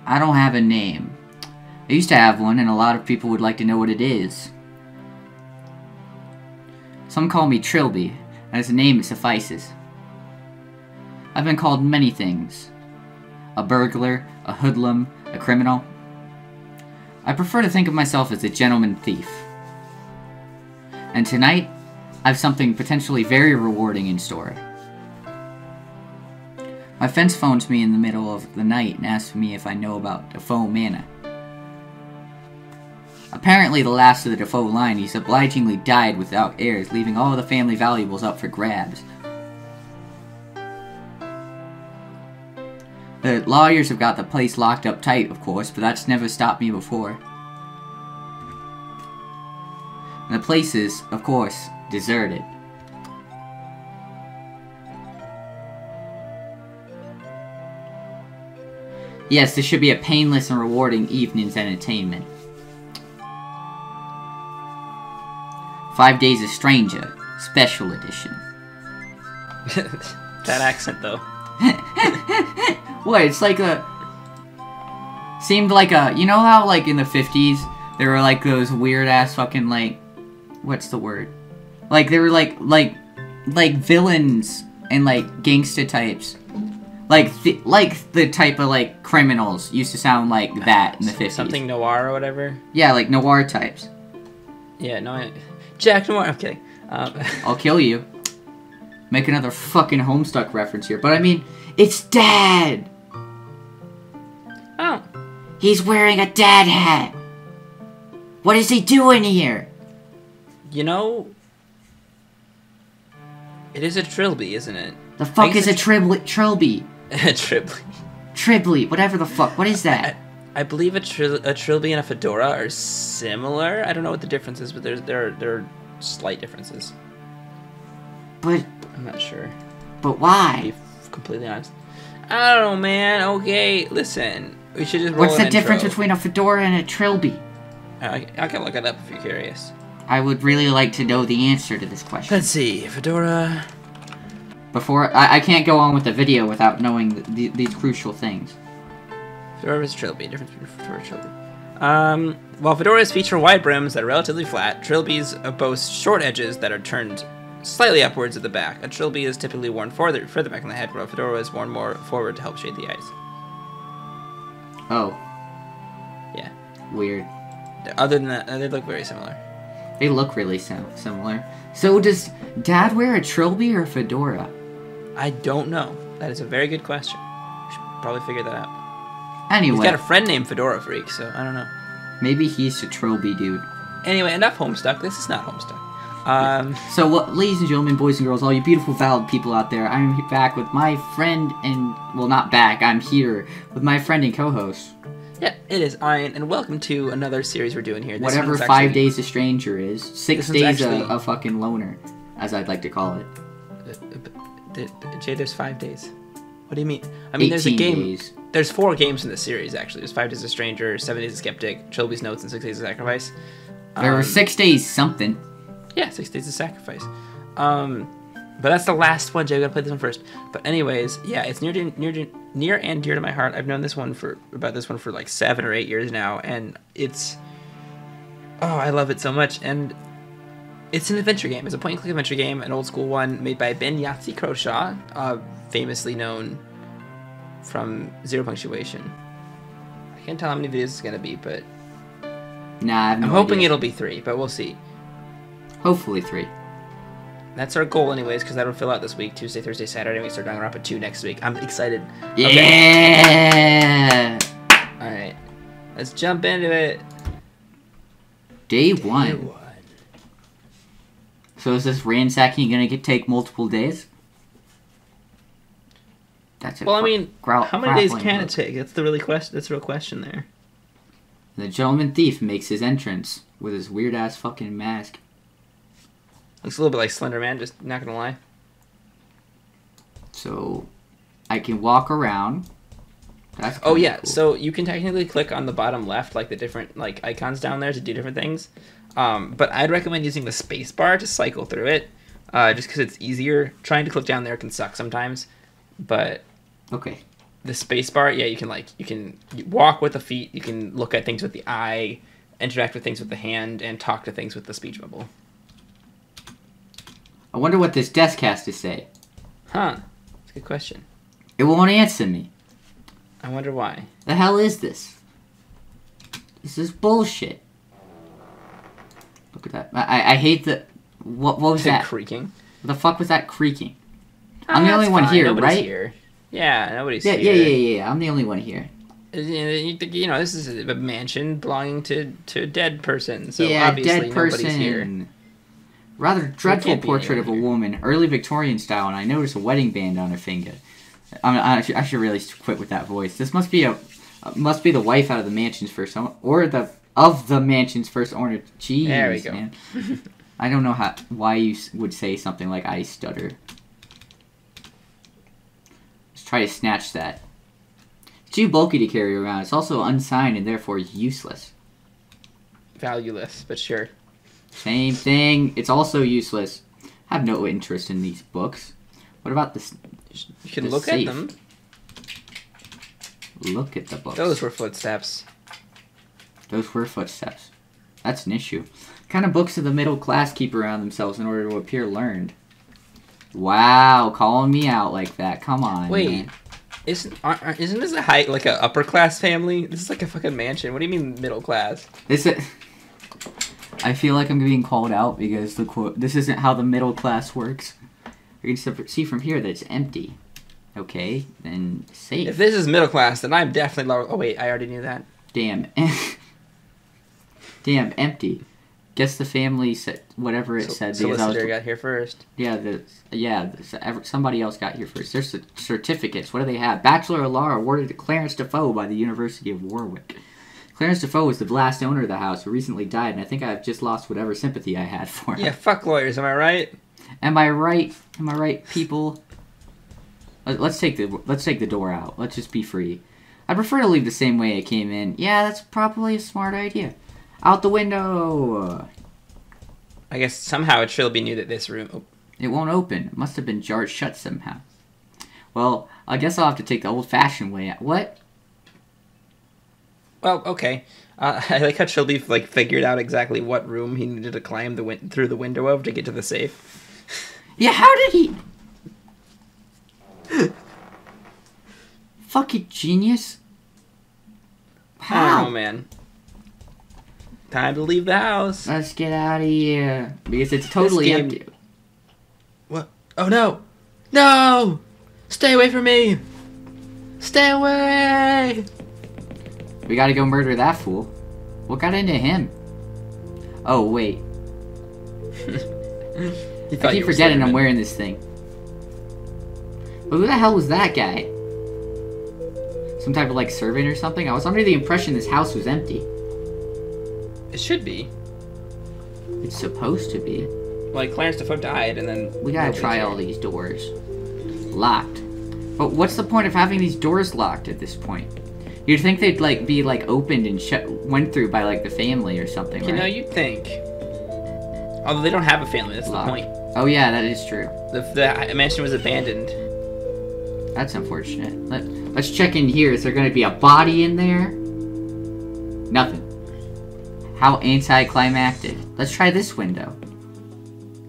I don't have a name. I used to have one, and a lot of people would like to know what it is. Some call me Trilby, and as a name it suffices. I've been called many things. A burglar, a hoodlum, a criminal. I prefer to think of myself as a gentleman thief. And tonight, I've something potentially very rewarding in store. My fence phones me in the middle of the night and asks me if I know about DeFoe Manor. Apparently the last of the DeFoe line, he's obligingly died without heirs, leaving all the family valuables up for grabs. The lawyers have got the place locked up tight, of course, but that's never stopped me before. And the place is, of course, deserted. Yes, this should be a painless and rewarding evening's entertainment. 5 Days a Stranger, Special Edition. That accent, though. What? It's like a... Seemed like a... You know how, like, in the 50s, there were, like, those weird-ass fucking, like... What's the word? Like, they were, like villains and, like, gangsta types. Like the type of, like, criminals used to sound like that in the 50s. Something noir or whatever? Yeah, like, noir types. Yeah, no, Jack Noir, I'm kidding. I'll kill you. Make another fucking Homestuck reference here. But, I mean, it's Dad! Oh. He's wearing a dad hat! What is he doing here? You know... It is a trilby, isn't it? The fuck is a trilby? Trilby. Tribly, whatever the fuck. What is that? I believe a trilby and a fedora are similar. I don't know what the difference is, but there are slight differences. But... I'm not sure. But why? To be completely honest. I don't know, man. Okay, listen. We should just roll What's the difference between a fedora and a trilby? I can look it up if you're curious. I would really like to know the answer to this question. Let's see. Fedora... Before... I can't go on with the video without knowing these crucial things. Fedora versus trilby. Difference between fedora and trilby. While fedoras feature wide brims that are relatively flat, trilbies boast short edges that are turned slightly upwards at the back. A trilby is typically worn further back on the head, while a fedora is worn more forward to help shade the eyes. Oh. Yeah. Weird. Other than that, they look very similar. They look really similar. So does Dad wear a trilby or a fedora? I don't know. That is a very good question. We should probably figure that out. Anyway. He's got a friend named Fedora Freak, so I don't know. Maybe he's a trilby dude. Anyway, enough Homestuck. This is not Homestuck. So, ladies and gentlemen, boys and girls, all you beautiful, valid people out there, I'm back with my friend and... Well, not back. I'm here with my friend and co-host. Yeah, it is Ian, and welcome to another series we're doing here. This Whatever 5 Days a Stranger is. 6 days actually... a fucking loner, as I'd like to call it. Jay, there's 5 days. What do you mean? I mean, there's a game... Days. There's 4 games in the series, actually. There's 5 Days a Stranger, 7 Days a Skeptic, Trilby's Notes, and 6 Days of Sacrifice. There were 6 days something. Yeah, 6 Days of Sacrifice. But that's the last one, Jay. We gotta play this one first. But anyways, yeah, it's near and dear to my heart. I've known this one for like 7 or 8 years now, and it's... Oh, I love it so much. And it's an adventure game. It's a point-and-click adventure game, an old-school one made by Ben Yahtzee Croshaw, famously known from Zero Punctuation. I can't tell how many videos it's gonna be, but... Nah, I have no I'm hoping idea. it'll be 3, but we'll see. Hopefully 3. That's our goal anyways, because that'll fill out this week, Tuesday, Thursday, Saturday, and we start down up at 2 next week. I'm excited. Yeah! Okay. Alright. Let's jump into it. Day 1. So is this ransacking gonna take multiple days? That's it. Well, I mean, how many days can it take? That's the real question there. The gentleman thief makes his entrance with his weird ass fucking mask. Looks a little bit like Slender Man, just not gonna lie. So, I can walk around. That's oh yeah, cool. So you can technically click on the bottom left, like the different like icons down there to do different things. But I'd recommend using the space bar to cycle through it, just because it's easier. Trying to click down there can suck sometimes. But okay. the space bar, yeah, you can walk with the feet, you can look at things with the eye, interact with things with the hand, and talk to things with the speech bubble. I wonder what this desk has to say. Huh. That's a good question. It won't answer me. I wonder why. The hell is this? This is bullshit. Look at that. I hate the... What was that? Creaking. What the fuck was that creaking? I'm the only one here, nobody's right? Here. Yeah, nobody's here. Yeah. I'm the only one here. You know, this is a mansion belonging to a dead person, so yeah, obviously dead person. Nobody's here. Rather dreadful portrait of a woman, early Victorian style, and I noticed a wedding band on her finger. I should really quit with that voice. This must be the wife out of the mansion's first owner, or the mansion's first owner. Jeez, there we go. Man. I don't know why you would say something like I stutter. Let's try to snatch that. It's too bulky to carry around. It's also unsigned and therefore useless. Valueless, but sure. Same thing. It's also useless. I have no interest in these books. What about this? You can look at them. Look at the books. Those were footsteps. Those were footsteps. That's an issue. What kind of books do the middle class keep around themselves in order to appear learned? Wow, calling me out like that. Come on. Wait. Man. Isn't this like a upper class family? This is like a fucking mansion. What do you mean middle class? I feel like I'm being called out because the quote. This isn't how the middle class works. You can see from here that it's empty. Okay, then safe. If this is middle class, then I'm definitely lower. Oh wait, I already knew that. Damn. Damn, empty. Guess the family said whatever it said. Solicitor got here first. Yeah, somebody else got here first. There's the certificates. What do they have? Bachelor of Law awarded to Clarence DeFoe by the University of Warwick. Clarence DeFoe was the last owner of the house who recently died, and I think I've just lost whatever sympathy I had for him. Yeah, fuck lawyers, am I right? Am I right? Am I right, people? Let's take the door out. Let's just be free. I prefer to leave the same way I came in. Yeah, that's probably a smart idea. Out the window! I guess somehow it should be knew that this room... Oh. It won't open. It must have been jarred shut somehow. Well, I guess I'll have to take the old-fashioned way out. What? Well, okay. I like how Trilby figured out exactly what room he needed to climb through the window of to get to the safe. Yeah, how did he... Fucking genius. How? I don't know, man. Time to leave the house. Let's get out of here. Because it's totally empty. What? Oh, no. No! Stay away from me! Stay away! We gotta go murder that fool. What got into him? Oh, wait. I keep forgetting I'm wearing this thing. But who the hell was that guy? Some type of, servant or something? I was under the impression this house was empty. It should be. It's supposed to be. Clarence DeFoe died, and then... We gotta try all these doors. Locked. But what's the point of having these doors locked at this point? You'd think they'd, be, opened and went through by, the family or something, You know, you'd think. Although they don't have a family, that's Locked. the point. Oh, yeah, that is true. The mansion was abandoned. That's unfortunate. Let's check in here. Is there going to be a body in there? Nothing. How anticlimactic. Let's try this window.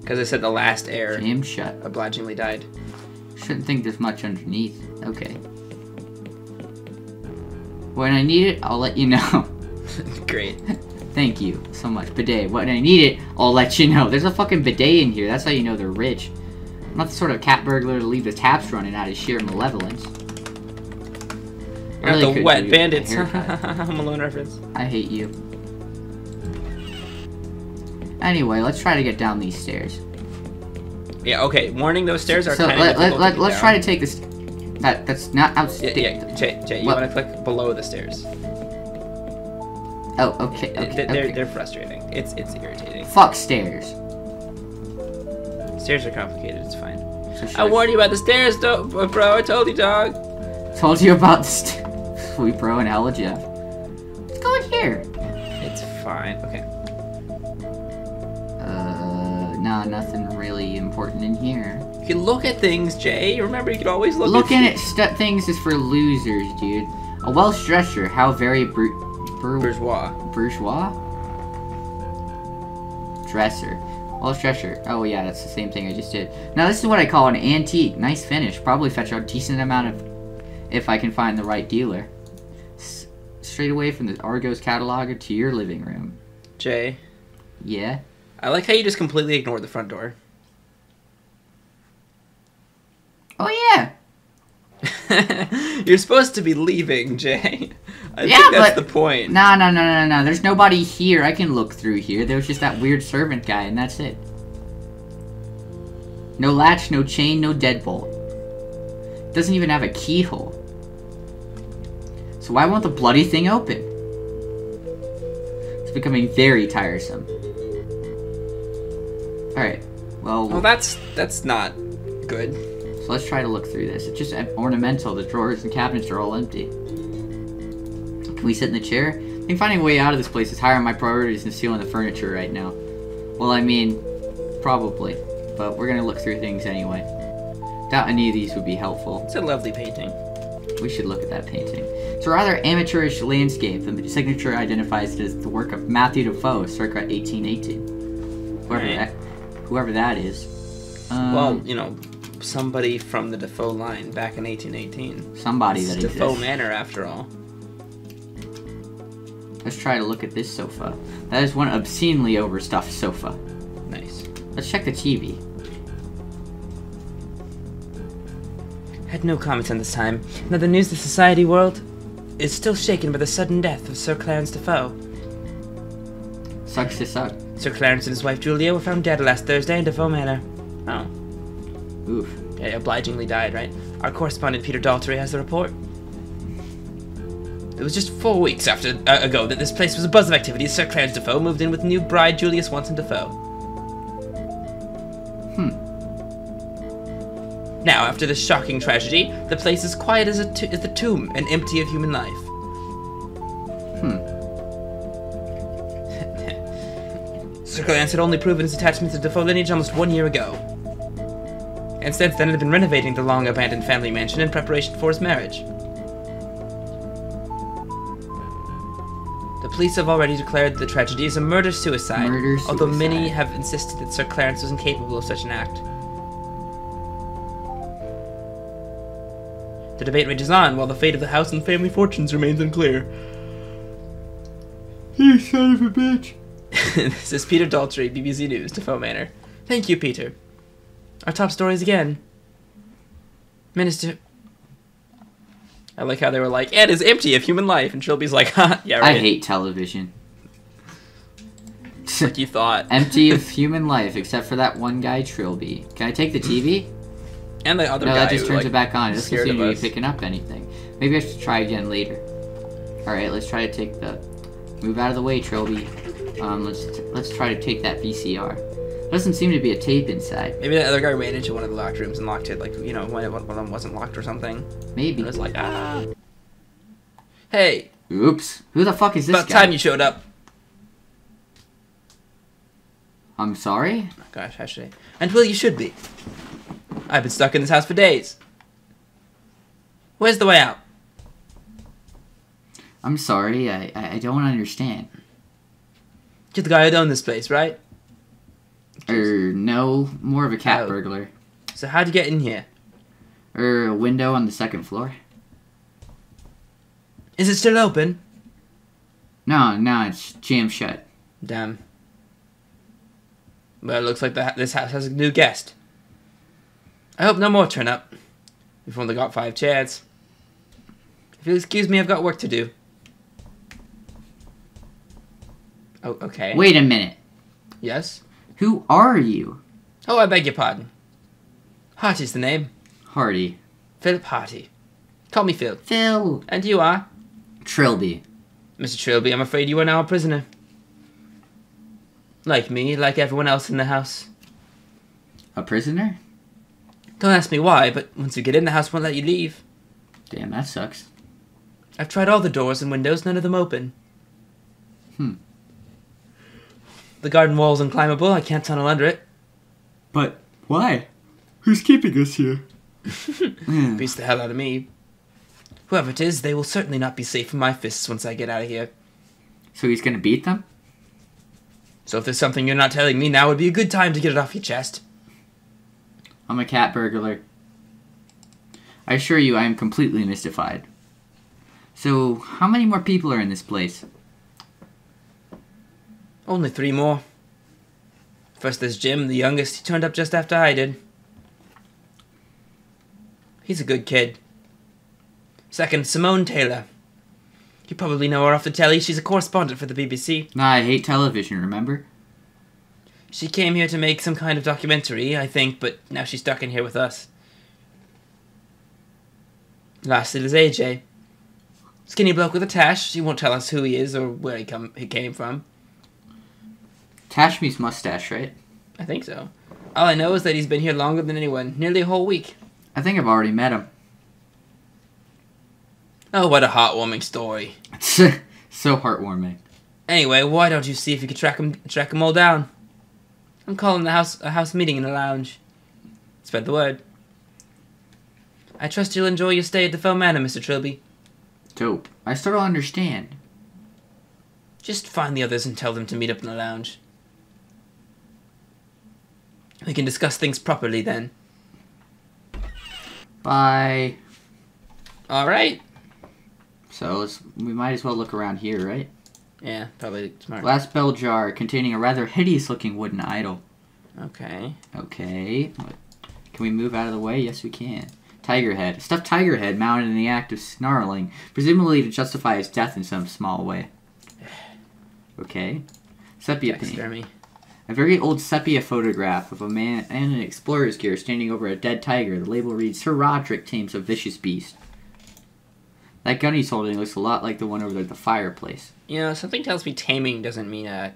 Because it said the last heir Jammed shut. obligingly died. Shouldn't think there's much underneath. Okay. When I need it, I'll let you know. Great. Thank you so much. Bidet. When I need it, I'll let you know. There's a fucking bidet in here. That's how you know they're rich. I'm not the sort of cat burglar to leave the taps running out of sheer malevolence. Not the wet bandits. Home Alone reference. I hate you. Anyway, let's try to get down these stairs. Yeah, okay. Warning, those stairs are so kind of difficult to get let's down. try to take this... That's not outstairs. Yeah, Jay, you want to click below the stairs. Oh, okay. They're frustrating. It's irritating. Fuck stairs. Stairs are complicated, it's fine. So I warned you about the stairs, though, bro. I told you, dog. Told you about the stairs. Sweet bro and hella Jeff. Let's go in here. It's fine. Okay. Nah, nothing really important in here. You can look at things, Jay. Remember, you can always look Looking at things is for losers, dude. A Welsh dresser. How very bourgeois. Bourgeois? Dresser. Welsh dresser. Oh, yeah, that's the same thing I just did. Now, this is what I call an antique. Nice finish. Probably fetch a decent amount of... if I can find the right dealer. Straight away from the Argos catalog to your living room. Jay. Yeah? I like how you just completely ignored the front door. Oh, yeah. You're supposed to be leaving, Jay. I think that's the point. No. There's nobody here. I can look through here. There was just that weird servant guy, and that's it. No latch, no chain, no deadbolt. Doesn't even have a keyhole. So why won't the bloody thing open? It's becoming very tiresome. Alright, well... Well, that's not good. So let's try to look through this. It's just ornamental. The drawers and cabinets are all empty. Can we sit in the chair? I think finding a way out of this place is higher on my priorities than stealing the furniture right now. Well, I mean, probably. But we're gonna look through things anyway. Doubt any of these would be helpful. It's a lovely painting. We should look at that painting. It's a rather amateurish landscape. The signature identifies it as the work of Matthew DeFoe, circa 1818. Whoever that is. Well, you know, somebody from the DeFoe line back in 1818. Somebody that exists. DeFoe Manor, after all. Let's try to look at this sofa. That is one obscenely overstuffed sofa. Nice. Let's check the TV. Had no comments on this time. Now the news of the society world is still shaken by the sudden death of Sir Clarence DeFoe. Sucks to suck. Sir Clarence and his wife Julia were found dead last Thursday in DeFoe Manor. Oh. Oof. Yeah, obligingly died, right? Our correspondent Peter Daltrey has the report. It was just 4 weeks ago that this place was a buzz of activity as Sir Clarence DeFoe moved in with new bride Julia Swanson DeFoe. Now, after this shocking tragedy, the place is quiet as the tomb and empty of human life. Sir Clarence had only proven his attachment to the DeFoe lineage almost 1 year ago. And since then had been renovating the long-abandoned family mansion in preparation for his marriage. The police have already declared the tragedy as a murder-suicide, although many have insisted that Sir Clarence was incapable of such an act. The debate rages on, while the fate of the house and family fortunes remains unclear. You son of a bitch. This is Peter Daltrey, BBC News, DeFoe Manor. Thank you, Peter. Our top stories again. Minister... I like how they were like, it is empty of human life, and Trilby's like, ha, yeah, right. I hate television. Like you thought. Empty of human life, except for that one guy, Trilby. Can I take the TV? And the other guy. No, that just who, turns like, it back on. It doesn't seem to be us. picking up anything. Maybe I should try again later. Alright, let's try to take the... Move out of the way, Trilby. Let's try to take that VCR. Doesn't seem to be a tape inside. Maybe that other guy ran into one of the locked rooms and locked it, like, you know, when one of them wasn't locked or something. Maybe. And it was like, ah. Hey. Oops. Who the fuck is this About guy? time you showed up. I'm sorry? Oh, gosh, how should I? And well, you should be. I've been stuck in this house for days. Where's the way out? I'm sorry, I don't understand. You're the guy who owned this place, right? No, more of a cat burglar. So how'd you get in here? A window on the second floor. Is it still open? No, it's jammed shut. Damn. Well, it looks like this house has a new guest. I hope no more turn up. We've only got 5 chairs. If you'll excuse me, I've got work to do. Oh, okay. Wait a minute. Yes? Who are you? Oh, I beg your pardon. Harty's the name. Hardy. Philip Harty. Call me Phil. Phil. And you are? Trilby. Mr. Trilby, I'm afraid you are now a prisoner. Like me, like everyone else in the house. A prisoner? Don't ask me why, but once you get in, the house won't let you leave. Damn, that sucks. I've tried all the doors and windows, none of them open. The garden wall's unclimbable, I can't tunnel under it. But why? Who's keeping us here? Beats the hell out of me. Whoever it is, they will certainly not be safe from my fists once I get out of here. So he's gonna beat them? So if there's something you're not telling me, now would be a good time to get it off your chest. I'm a cat burglar. I assure you I am completely mystified. So, how many more people are in this place? Only 3 more. First there's Jim, the youngest. He turned up just after I did. He's a good kid. Second, Simone Taylor. You probably know her off the telly. She's a correspondent for the BBC. Nah, I hate television, remember? She came here to make some kind of documentary, I think, but now she's stuck in here with us. Lastly, there's AJ. Skinny bloke with a tash. He won't tell us who he is or where he came from. Tash means mustache, right? I think so. All I know is that he's been here longer than anyone. Nearly a whole week. I think I've already met him. Oh, what a heartwarming story. So heartwarming. Anyway, why don't you see if you can track them all down? I'm calling a house meeting in the lounge. Spread the word. I trust you'll enjoy your stay at DeFoe Manor, Mr. Trilby. Dope. I still don't understand. Just find the others and tell them to meet up in the lounge. We can discuss things properly then. Bye. Alright. So, we might as well look around here, right? Yeah, probably smart. Glass bell jar containing a rather hideous-looking wooden idol. Okay. Okay. Can we move out of the way? Yes, we can. Tiger head. A stuffed tiger head mounted in the act of snarling, presumably to justify his death in some small way. Okay. Sepia painting. A very old sepia photograph of a man in explorer's gear standing over a dead tiger. The label reads, Sir Roderick tames a vicious beast. That gun he's holding looks a lot like the one over there at the fireplace. You know, something tells me taming doesn't mean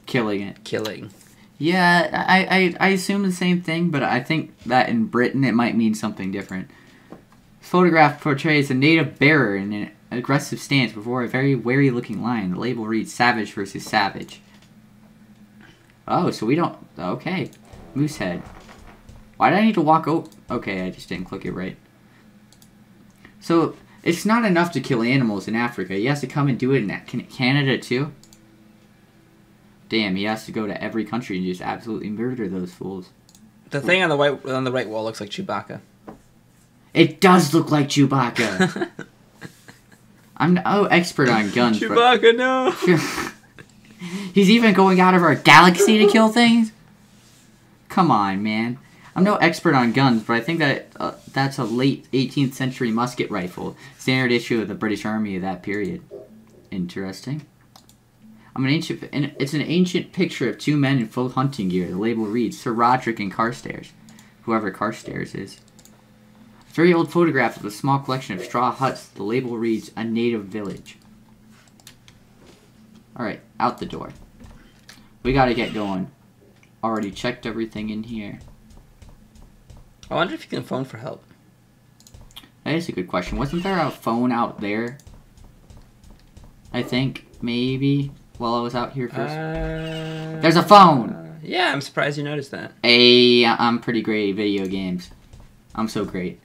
killing it. Killing. Yeah, I assume the same thing, but I think that in Britain it might mean something different. This photograph portrays a native bearer in an aggressive stance before a very wary-looking lion. The label reads Savage versus Savage. Oh, so we don't... Okay. Moosehead. Why did I need to walk over... Okay, I just didn't click it right. So, it's not enough to kill animals in Africa. He has to come and do it in Canada, too? Damn, he has to go to every country and just absolutely murder those fools. The thing on the right wall looks like Chewbacca. It does look like Chewbacca! I'm no expert on guns. Chewbacca, no! He's even going out of our galaxy to kill things? Come on, man. I'm no expert on guns, but I think that that's a late 18th century musket rifle. Standard issue of the British Army of that period. Interesting. It's an ancient picture of 2 men in full hunting gear. The label reads, Sir Roderick and Carstairs. Whoever Carstairs is. A very old photograph of a small collection of straw huts. The label reads, A Native Village. Alright, out the door. We gotta get going. Already checked everything in here. I wonder if you can phone for help. That is a good question. Wasn't there a phone out there? I think, maybe, while I was out here first. There's a phone! Yeah, I'm surprised you noticed that. Hey, I'm pretty great at video games. I'm so great.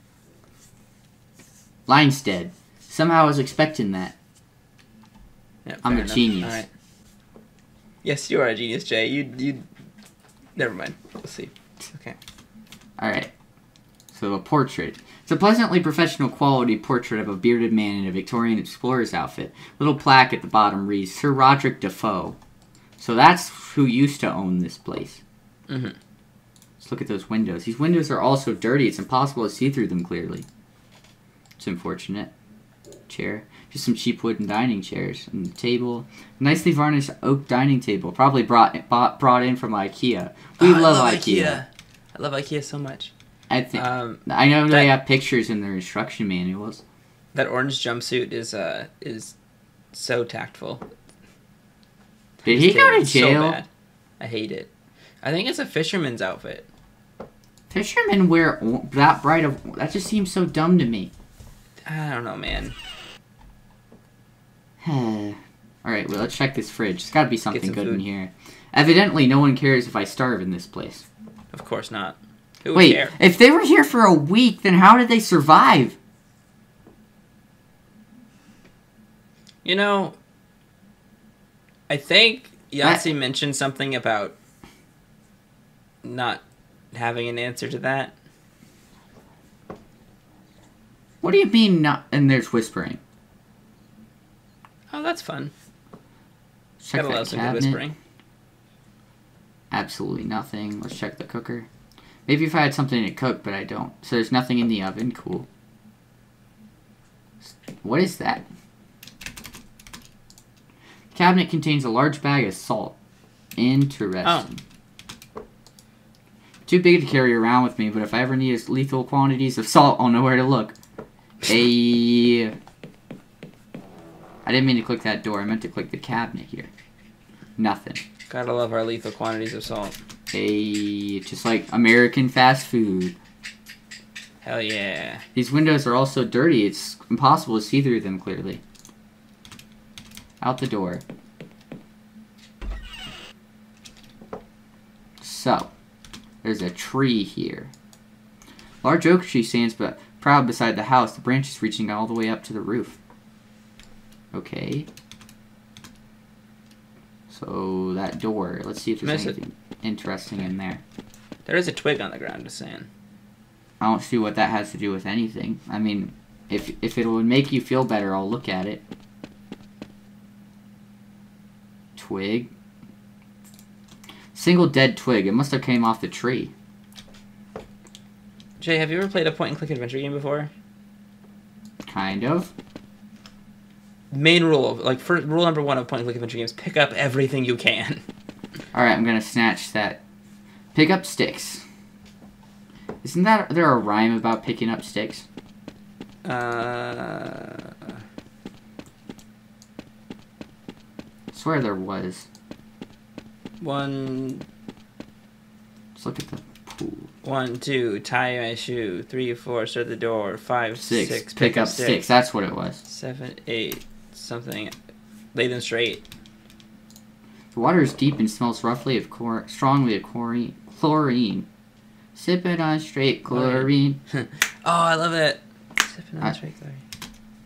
Line's dead. Somehow I was expecting that. Yeah, I'm a genius. All right. Yes, you are a genius, Jay. You. Never mind. We'll see. Okay. All right. So a portrait. It's a pleasantly professional quality portrait of a bearded man in a Victorian explorer's outfit. Little plaque at the bottom reads Sir Roderick DeFoe. So that's who used to own this place. Mm-hmm. Let's look at those windows. These windows are also dirty. It's impossible to see through them clearly. It's unfortunate. Chair. Just some cheap wooden dining chairs and a table. Nicely varnished oak dining table. Probably brought in from IKEA. We love IKEA. I love IKEA so much. I think I know they have pictures in their instruction manuals. That orange jumpsuit is so tactful. Did he go to jail? So bad. I hate it. I think it's a fisherman's outfit. Fishermen wear that bright of... That just seems so dumb to me. I don't know, man. Alright, well, let's check this fridge. There's gotta be something good food in here. Evidently, no one cares if I starve in this place. Of course not. Who would Wait, care? if they were here for a week, then how did they survive? You know, I think Yahtzee mentioned something about not having an answer to that. What do you mean not? And there's whispering. Oh, that's fun. Check Gotta that love some good cabinet. whispering. Absolutely nothing. Let's check the cooker. Maybe if I had something to cook, but I don't. So there's nothing in the oven. Cool. What is that? Cabinet contains a large bag of salt. Interesting. Oh. Too big to carry around with me, but if I ever need lethal quantities of salt, I'll know where to look. I didn't mean to click that door. I meant to click the cabinet here. Nothing. Gotta love our lethal quantities of salt. Just like American fast food. Hell yeah. These windows are all so dirty, it's impossible to see through them clearly. Out the door. So, there's a tree here. Large oak tree stands but proud beside the house, the branches reaching all the way up to the roof. Okay. So, that door. Let's see if there's anything interesting in there. There is a twig on the ground, just saying. I don't see what that has to do with anything. I mean, if it would make you feel better, I'll look at it. Twig. Single dead twig. It must have came off the tree. Jay, have you ever played a point-and-click adventure game before? Kind of. Main rule, rule number 1 of point-and-click adventure games, pick up everything you can. Alright, I'm gonna snatch that. Pick up sticks. Isn't there a rhyme about picking up sticks? I Swear there was. One. Let's look at the pool. 1, 2, tie my shoe. 3, 4, shut the door. 5, 6, pick up sticks. That's what it was. 7, 8, something. Lay them straight. The water is deep and smells roughly of strongly of chlorine. Sipping on straight chlorine. Oh, I love it. Sipping on straight chlorine.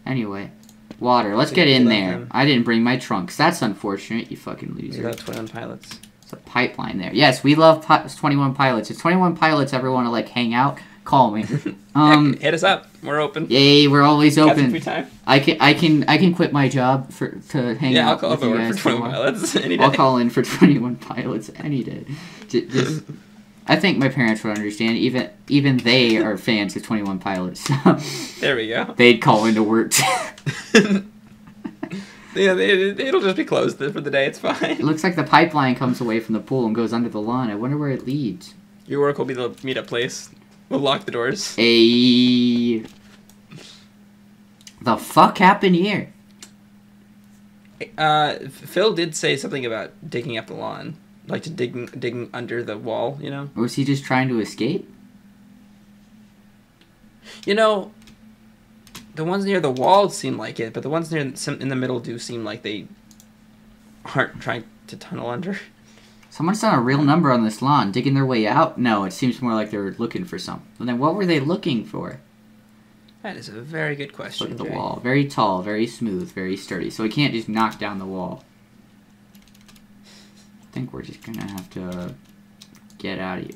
Anyway, water. Let's get in there. I didn't bring my trunks. That's unfortunate, you fucking loser. We love 21 Pilots. There's a pipeline there. Yes, we love 21 Pilots. If 21 Pilots ever want to like hang out, call me. Hit us up. We're open. Yay, we're always open. Free time. I can quit my job to hang Yeah, I'll out call with over you guys for 21 Pilots any day. I'll call in for 21 Pilots any day. Just, I think my parents would understand. Even they are fans of 21 Pilots. So there we go. They'd call into work. Yeah, it'll just be closed for the day. It's fine. It looks like the pipeline comes away from the pool and goes under the lawn. I wonder where it leads. Your work will be the meetup place. We'll lock the doors. The fuck happened here? Phil did say something about digging up the lawn. Like to digging under the wall, you know? Or was he just trying to escape? You know, the ones near the wall seem like it, but the ones in the middle do seem like they aren't trying to tunnel under. Someone's done a real number on this lawn, digging their way out? No, it seems more like they were looking for something. Well, then what were they looking for? That is a very good question. Look at the wall. Very tall, very smooth, very sturdy. So we can't just knock down the wall. I think we're just gonna have to get out of here.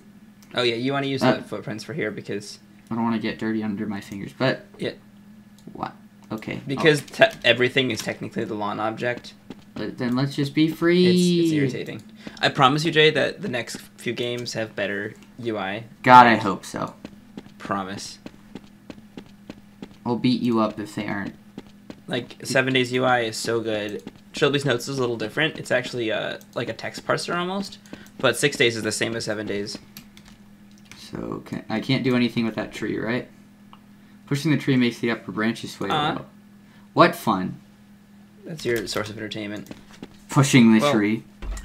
Oh yeah, you want to use the footprints for here because I don't want to get dirty under my fingers, but yeah. What? Okay. Because everything is technically the lawn object. Then let's just be free. It's irritating. I promise you, Jay, that the next few games have better UI. God, I hope so. Promise. I'll beat you up if they aren't. Like 7 Days UI is so good. Trilby's Notes is a little different. It's actually like a text parser almost, but 6 Days is the same as 7 Days. So I can't do anything with that tree, right? Pushing the tree makes the upper branches sway out. What fun! That's your source of entertainment. Pushing the tree.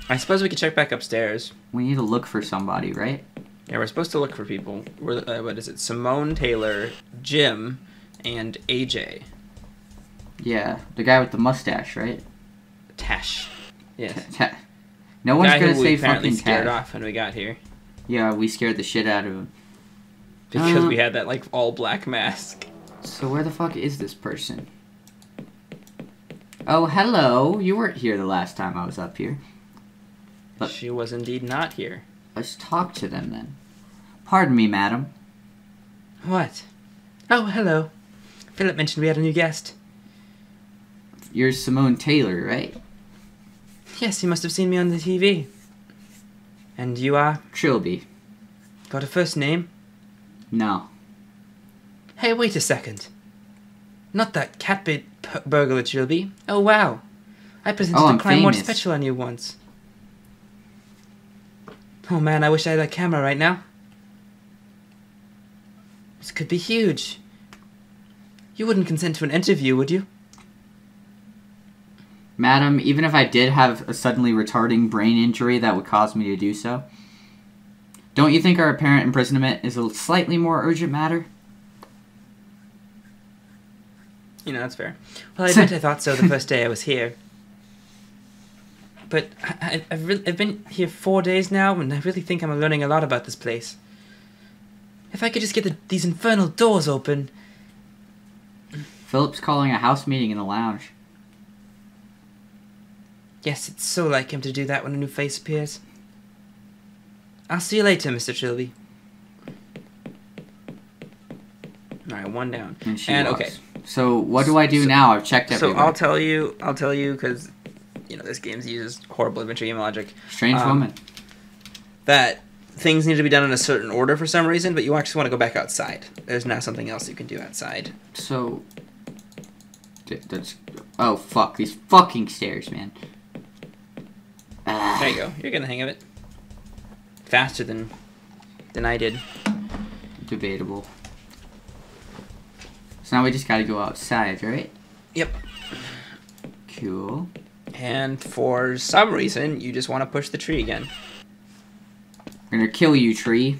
I suppose we could check back upstairs. We need to look for somebody, right? Yeah, we're supposed to look for people. We're, what is it? Simone, Taylor, Jim, and AJ. Yeah, the guy with the mustache, right? Tash. Yes. No one's gonna say apparently fucking scared Tash. off when we got here. Yeah, we scared the shit out of him. Because we had that, like, all-black mask. So where the fuck is this person? Oh, hello. You weren't here the last time I was up here. But She was indeed not here. let's talk to them then. Pardon me, madam. What? Oh, hello. Phillip mentioned we had a new guest. You're Simone Taylor, right? Yes, you must have seen me on the TV. And you are? Trilby. Got a first name? No. Hey, wait a second. Not that cat-bait burglar, Trilby. Oh, wow. I presented I'm a crime watch famous. special on you once. Oh, man, I wish I had a camera right now. This could be huge. You wouldn't consent to an interview, would you? Madam, even if I did have a suddenly retarding brain injury that would cause me to do so, don't you think our apparent imprisonment is a slightly more urgent matter? You know, that's fair. Well, I admit I thought so the first day I was here. But I've been here 4 days now, and I really think I'm learning a lot about this place. If I could just get these infernal doors open... Phillip's calling a house meeting in the lounge. Yes, it's so like him to do that when a new face appears. I'll see you later, Mr. Trilby. Alright, one down. And walks. Okay. So what do I do now? I've checked everywhere. So I'll tell you, because, you know, this game uses horrible adventure game logic. Strange woman. That things need to be done in a certain order for some reason, but you actually want to go back outside. There's now something else you can do outside. So... That's... Oh, fuck. These fucking stairs, man. There you go. You're getting the hang of it. Faster than I did. Debatable. So now we just gotta go outside, right? Yep. Cool. And for some reason, you just want to push the tree again. I'm gonna kill you, tree.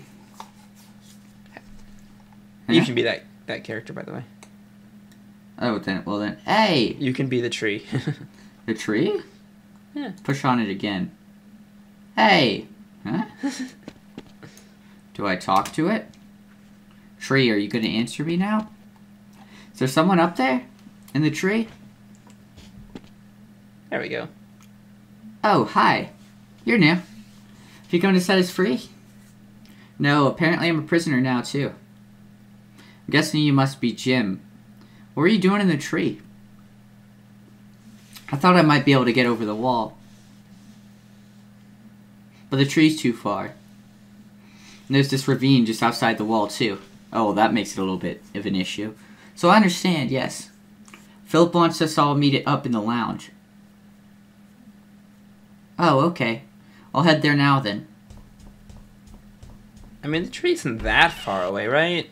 You can be that character, by the way. Oh, then, hey! You can be the tree. The tree? Yeah. Push on it again. Hey! Huh? Do I talk to it? Tree, are you gonna answer me now? Is there someone up there? In the tree? There we go. Oh, hi. You're new. Have you come to set us free? No, apparently I'm a prisoner now, too. I'm guessing you must be Jim. What were you doing in the tree? I thought I might be able to get over the wall. But the tree's too far. And there's this ravine just outside the wall, too. Oh, well, that makes it a little bit of an issue. So I understand, yes. Phillip wants us all meet up in the lounge. Oh, okay. I'll head there now, then. I mean, the tree isn't that far away, right?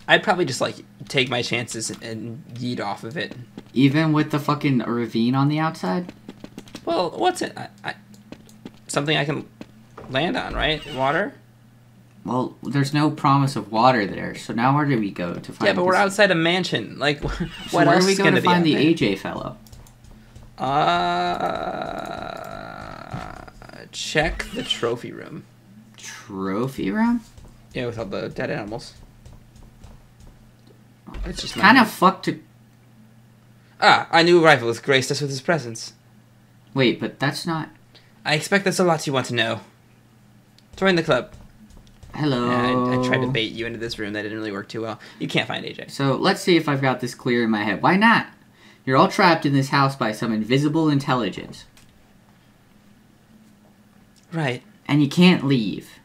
I'd probably just, like, take my chances and yeet off of it. Even with the fucking ravine on the outside? Well, what's it? Something I can land on, right? Water? Well, there's no promise of water there, so now where do we go to find? Yeah, but we're outside a mansion. Like, what so else where are we is going to to find the there? AJ fellow? Check the trophy room. Trophy room? Yeah, with all the dead animals. It's just kind of fucked to... Our new arrival has graced us with his presence. Wait, but that's not... I expect that's a lot you want to know. Join the club. Hello. I tried to bait you into this room. That didn't really work too well. You can't find AJ. So, let's see if I've got this clear in my head. Why not? You're all trapped in this house by some invisible intelligence. Right. And you can't leave.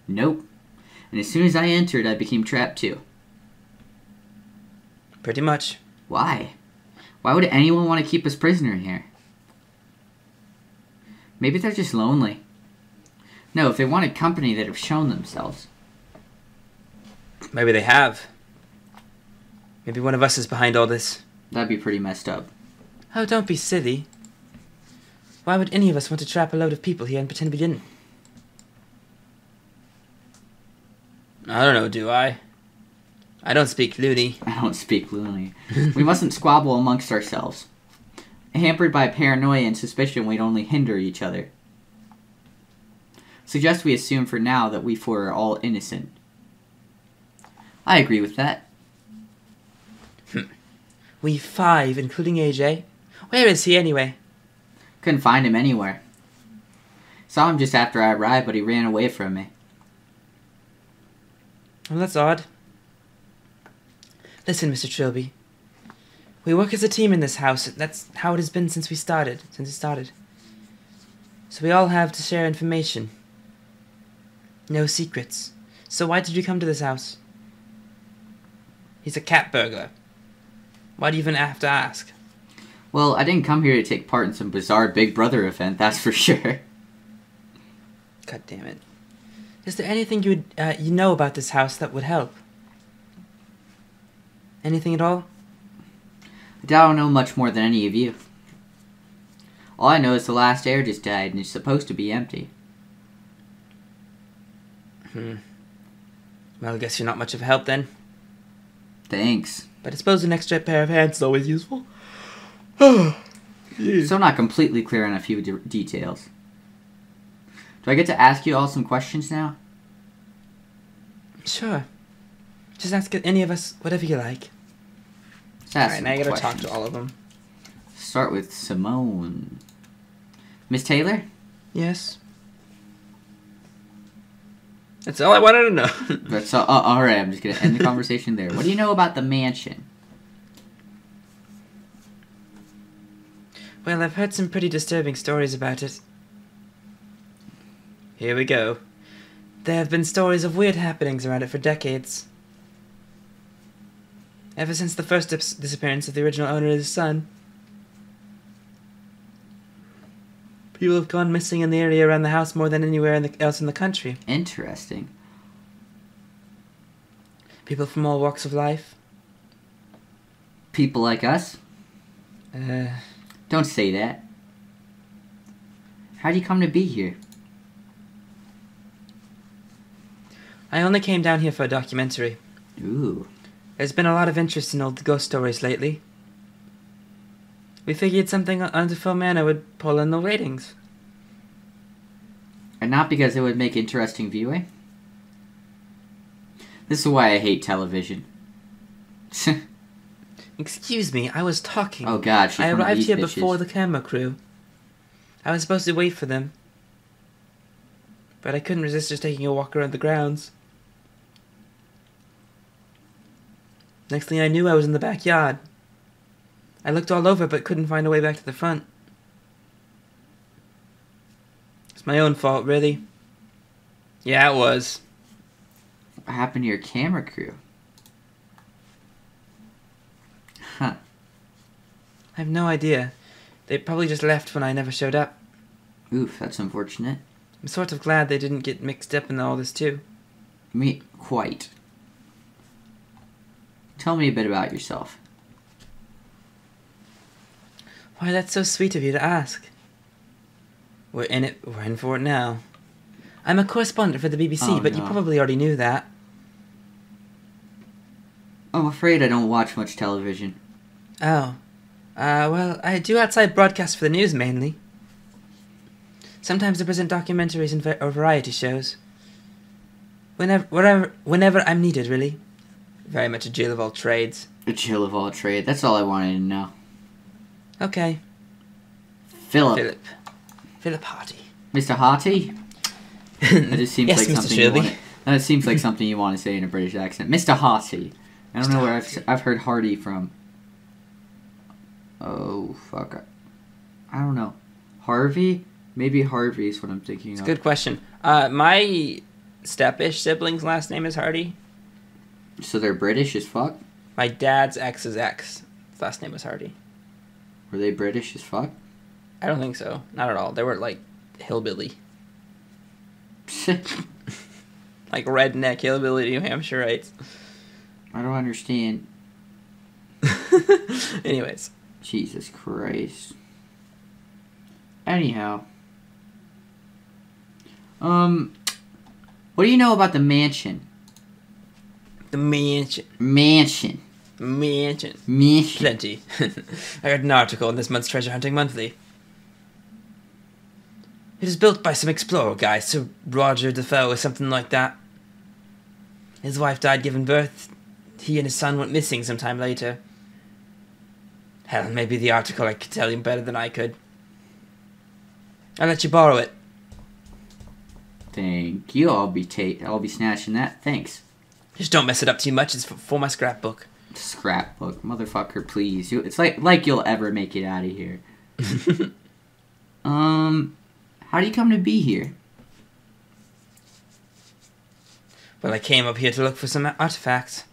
Nope. And as soon as I entered, I became trapped too. Pretty much. Why? Why would anyone want to keep us prisoner here? Maybe they're just lonely. No, if they wanted company, they'd have shown themselves. Maybe they have. Maybe one of us is behind all this. That'd be pretty messed up. Oh, don't be silly. Why would any of us want to trap a load of people here and pretend we didn't? I don't know, do I? I don't speak loony. I don't speak loony. We mustn't squabble amongst ourselves. Hampered by paranoia and suspicion, we'd only hinder each other. Suggest we assume for now that we four are all innocent. I agree with that. We 5, including AJ. Where is he anyway? Couldn't find him anywhere. Saw him just after I arrived, but he ran away from me. Well, that's odd. Listen, Mr. Trilby. We work as a team in this house. That's how it has been since we started. So we all have to share information. No secrets. So why did you come to this house? He's a cat burglar. Why do you even have to ask? Well, I didn't come here to take part in some bizarre Big Brother event, that's for sure. God damn it. Is there anything you know about this house that would help? Anything at all? I don't know much more than any of you. All I know is the last heir just died and it's supposed to be empty. Well, I guess you're not much of a help then. Thanks. But I suppose an extra pair of hands is always useful. Yeah. Still not completely clear on a few details. Do I get to ask you all some questions now? Sure. Just ask any of us whatever you like. Alright, now you gotta talk to all of them. Start with Simone. Miss Taylor? Yes. That's all I wanted to know. That's all. Alright, I'm just gonna end the conversation there. What do you know about the mansion? Well, I've heard some pretty disturbing stories about it. Here we go. There have been stories of weird happenings around it for decades. Ever since the first disappearance of the original owner and his son. People have gone missing in the area around the house more than anywhere else in the country. Interesting. People from all walks of life. People like us? Don't say that. How'd you come to be here? I only came down here for a documentary. Ooh. There's been a lot of interest in old ghost stories lately. We figured something on DeFoe Manor would pull in the ratings. And not because it would make interesting viewing? This is why I hate television. Excuse me, I was talking. Oh god, she's I one of arrived these here bitches. before the camera crew. I was supposed to wait for them. But I couldn't resist just taking a walk around the grounds. Next thing I knew, I was in the backyard. I looked all over but couldn't find a way back to the front. It's my own fault, really. Yeah, it was. What happened to your camera crew? Huh. I have no idea. They probably just left when I never showed up. Oof, that's unfortunate. I'm sort of glad they didn't get mixed up in all this, too. Me, quite. Tell me a bit about yourself. Why, that's so sweet of you to ask. We're in for it now. I'm a correspondent for the BBC, but no. you probably already knew that. I'm afraid I don't watch much television. Oh. Well, I do outside broadcasts for the news, mainly. Sometimes I present documentaries and or variety shows. Whenever I'm needed, really. Very much a Jill of all trades. A Jill of all trade. That's all I wanted to know. Okay. Phillip. Phillip Hardy. Mr. Harty? That just seems Yes, like Mr. something Shirley. you want. That seems like something you want to say in a British accent. Mr. Harty. I don't know where I've heard Hardy from. Oh fuck. I don't know. Harvey? Maybe Harvey is what I'm thinking It's of. a good question. My step-ish sibling's last name is Hardy. So they're British as fuck? My dad's ex's ex. His last name was Hardy. Were they British as fuck? I don't think so. Not at all. They were like hillbilly. Like redneck hillbilly New Hampshireites. I don't understand. Anyways. Jesus Christ. Anyhow. What do you know about the mansion? The mansion. Mansion. Mansion. Mansion. Plenty. I read an article in this month's Treasure Hunting Monthly. It is built by some explorer guy, Sir Roger DeFoe or something like that. His wife died giving birth he and his son went missing sometime later. Hell, maybe the article I could tell you better than I could. I'll let you borrow it. Thank you. I'll be snatching that. Thanks. Just don't mess it up too much. It's for my scrapbook. Scrapbook, motherfucker, please. It's like you'll ever make it out of here. How do you come to be here? Well, I came up here to look for some artifacts.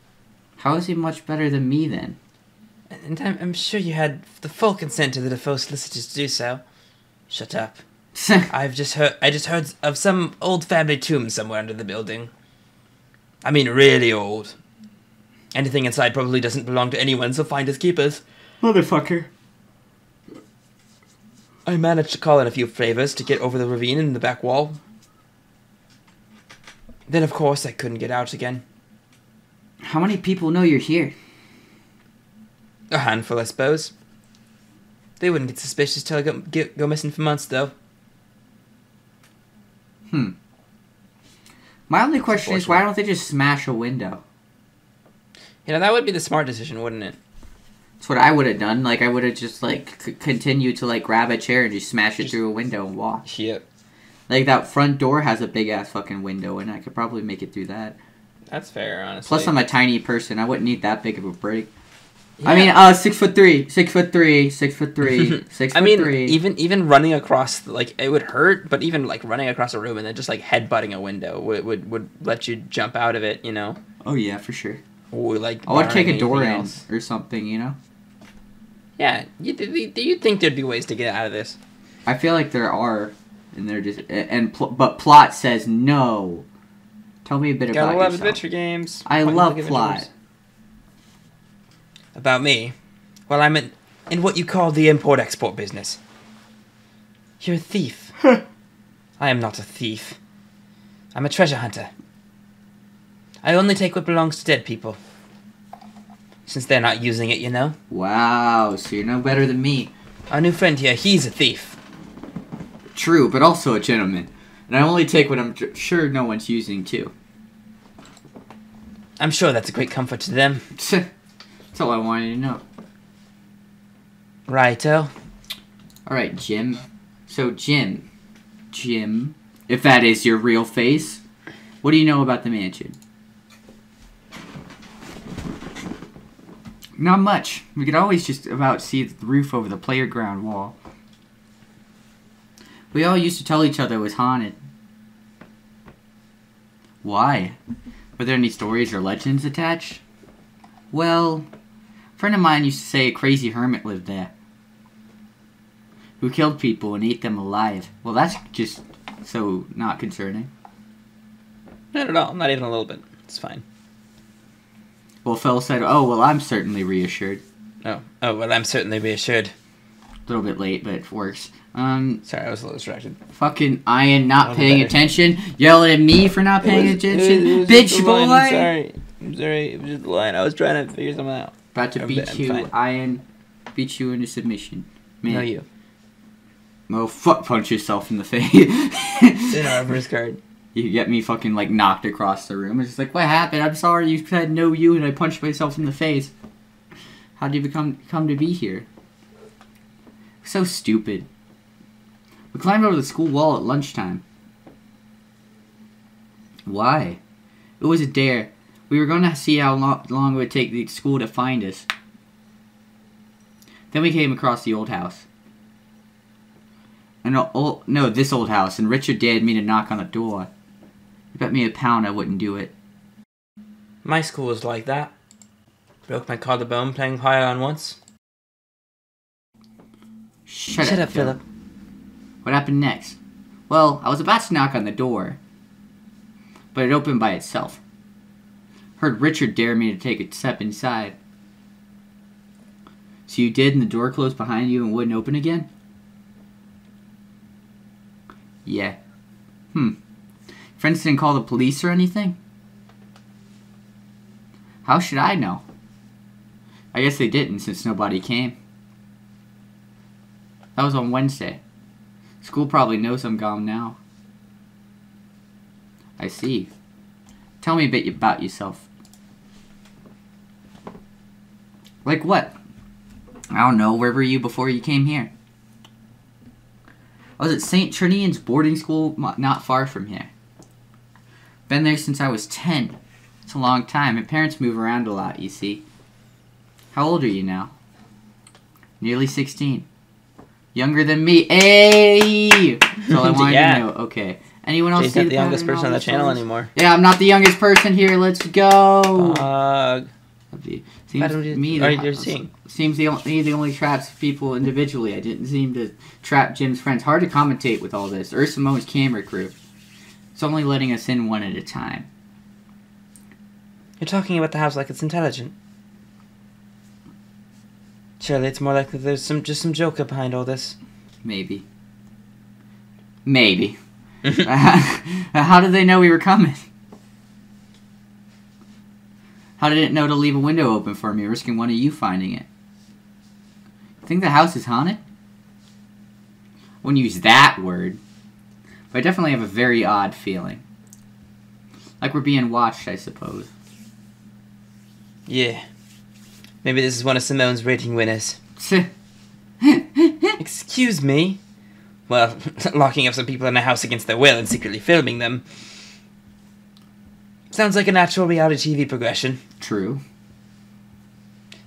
How is he much better than me then? And I'm sure you had the full consent of the DeFoe solicitors to do so. Shut up. I just heard of some old family tomb somewhere under the building. I mean, really old. Anything inside probably doesn't belong to anyone, so finders keepers. Motherfucker. I managed to call in a few favors to get over the ravine in the back wall. Then, of course, I couldn't get out again. How many people know you're here? A handful, I suppose. They wouldn't get suspicious till I go missing for months, though. My only question is, why don't they just smash a window? You know, that would be the smart decision, wouldn't it? That's what I would have done. Like, I would have just, like, continued to, like, grab a chair and just smash it through a window and walk. Yep. Like, that front door has a big-ass fucking window, and I could probably make it through that. That's fair, honestly. Plus, I'm a tiny person. I wouldn't need that big of a break. Yeah. I mean, 6'3", 6'3", 6'3", 6'3". I mean, even running across, like, it would hurt, but even, like, running across a room and then just, like, headbutting a window would let you jump out of it, you know? Oh, yeah, for sure. Or, like, I would kick a door in else. or something, you know? Yeah, you'd think there'd be ways to get out of this. I feel like there are, and they're just... But plot says no. Tell me a bit about yourself. Gotta love adventure games. I love plot. About me? Well, I'm in what you call the import-export business. You're a thief. I am not a thief. I'm a treasure hunter. I only take what belongs to dead people. Since they're not using it, you know. Wow, so you're no better than me. Our new friend here, he's a thief. True, but also a gentleman. And I only take what I'm sure no one's using, too. I'm sure that's a great comfort to them. That's all I wanted to know. Righto. Alright, Jim. So, Jim, if that is your real face, what do you know about the mansion? Not much. We could always just about see the roof over the playground wall. We all used to tell each other it was haunted. Why? Were there any stories or legends attached? Well, a friend of mine used to say a crazy hermit lived there, who killed people and ate them alive. Well, that's just so not concerning. Not at all. Not even a little bit. It's fine. Well, Phil said, oh, well, I'm certainly reassured. Oh, well, I'm certainly reassured. A little bit late, but it works. Sorry, I was a little distracted. Fucking Ian not paying attention, yelling at me for not paying attention. It was Bitch boy! I'm sorry. It was just a line. I was trying to figure something out. About to beat you, Ian. Beat you into submission. Man. No, you. Well, punch yourself in the face. It's in our first card. You get me fucking, like, knocked across the room. It's just like, what happened? I'm sorry you said no you, and I punched myself in the face. How did you come to be here? So stupid. We climbed over the school wall at lunchtime. Why? It was a dare. We were going to see how long it would take the school to find us. Then we came across the old house. No, this old house, and Richard dared me to knock on the door. He bet me £1 I wouldn't do it. My school was like that. Broke my collarbone playing violin once. Shut up, Phillip. What happened next? Well, I was about to knock on the door, but it opened by itself. Heard Richard dare me to take a step inside. So you did, and the door closed behind you and wouldn't open again? Yeah. Friends didn't call the police or anything? How should I know? I guess they didn't, since nobody came. That was on Wednesday. School probably knows I'm gone now. I see. Tell me a bit about yourself. Like what? I don't know. Where were you before you came here? I was at St. Trinian's boarding school not far from here. Been there since I was 10. It's a long time. My parents move around a lot, you see. How old are you now? Nearly 16. Younger than me. Hey! That's all I wanted to know. Okay. Anyone else? Jay's not the youngest person on the channel anymore. Yeah, I'm not the youngest person here. Let's go. Seems the only traps people individually. I didn't seem to trap Jim's friends. Hard to commentate with all this. Or Simone's camera crew. It's only letting us in one at a time. You're talking about the house like it's intelligent. Surely it's more likely there's just some joker behind all this. Maybe. How did they know we were coming? How did it know to leave a window open for me, risking one of you finding it? Think the house is haunted? Wouldn't use that word. But I definitely have a very odd feeling. Like we're being watched, I suppose. Yeah. Maybe this is one of Simone's rating winners. Excuse me? Well, locking up some people in a house against their will and secretly filming them. Sounds like a natural reality TV progression. True.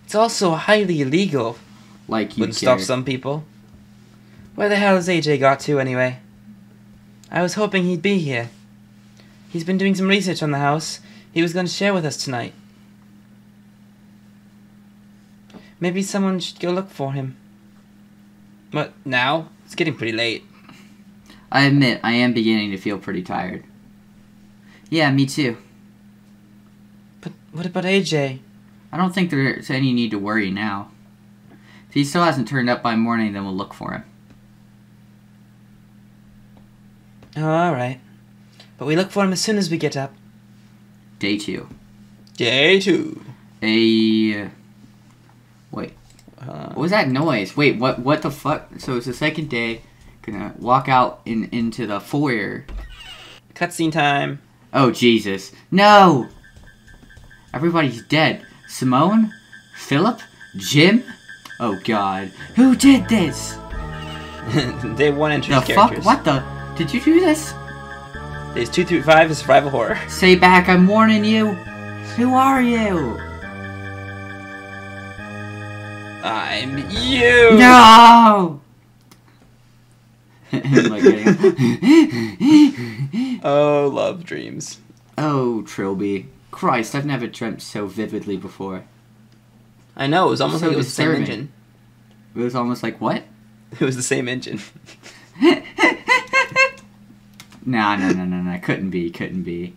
It's also highly illegal. Like you wouldn't stop some people. Where the hell has AJ got to, anyway? I was hoping he'd be here. He's been doing some research on the house he was going to share with us tonight. Maybe someone should go look for him. What, now? It's getting pretty late. I admit, I am beginning to feel pretty tired. Yeah, me too. But what about AJ? I don't think there's any need to worry now. If he still hasn't turned up by morning, then we'll look for him. Oh, alright. But we look for him as soon as we get up. Day 2. Day 2. Wait. What was that noise? Wait, what the fuck? So it's the second day. Gonna walk out into the foyer. Cutscene time. Oh, Jesus. No! Everybody's dead. Simone? Phillip? Jim? Oh, God. Who did this? Day 1 entrance the characters. Fuck? What the? Did you do this? Days 2 through 5 is survival horror. Stay back, I'm warning you. Who are you? I'm you! No! Oh, love dreams. Oh, Trilby. Christ, I've never dreamt so vividly before. I know, it was almost So like it was the same disturbing. engine. It was almost like, what? It was the same engine. No. Couldn't be.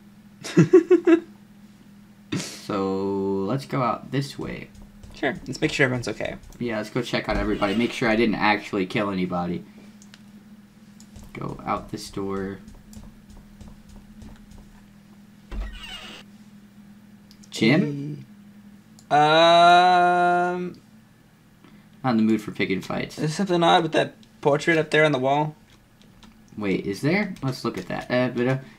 So, let's go out this way. Sure, let's make sure everyone's okay. Yeah, let's go check on everybody. Make sure I didn't actually kill anybody. Go out this door. Jim? Not Not in the mood for picking fights. There's something odd with that portrait up there on the wall. Wait, is there? Let's look at that.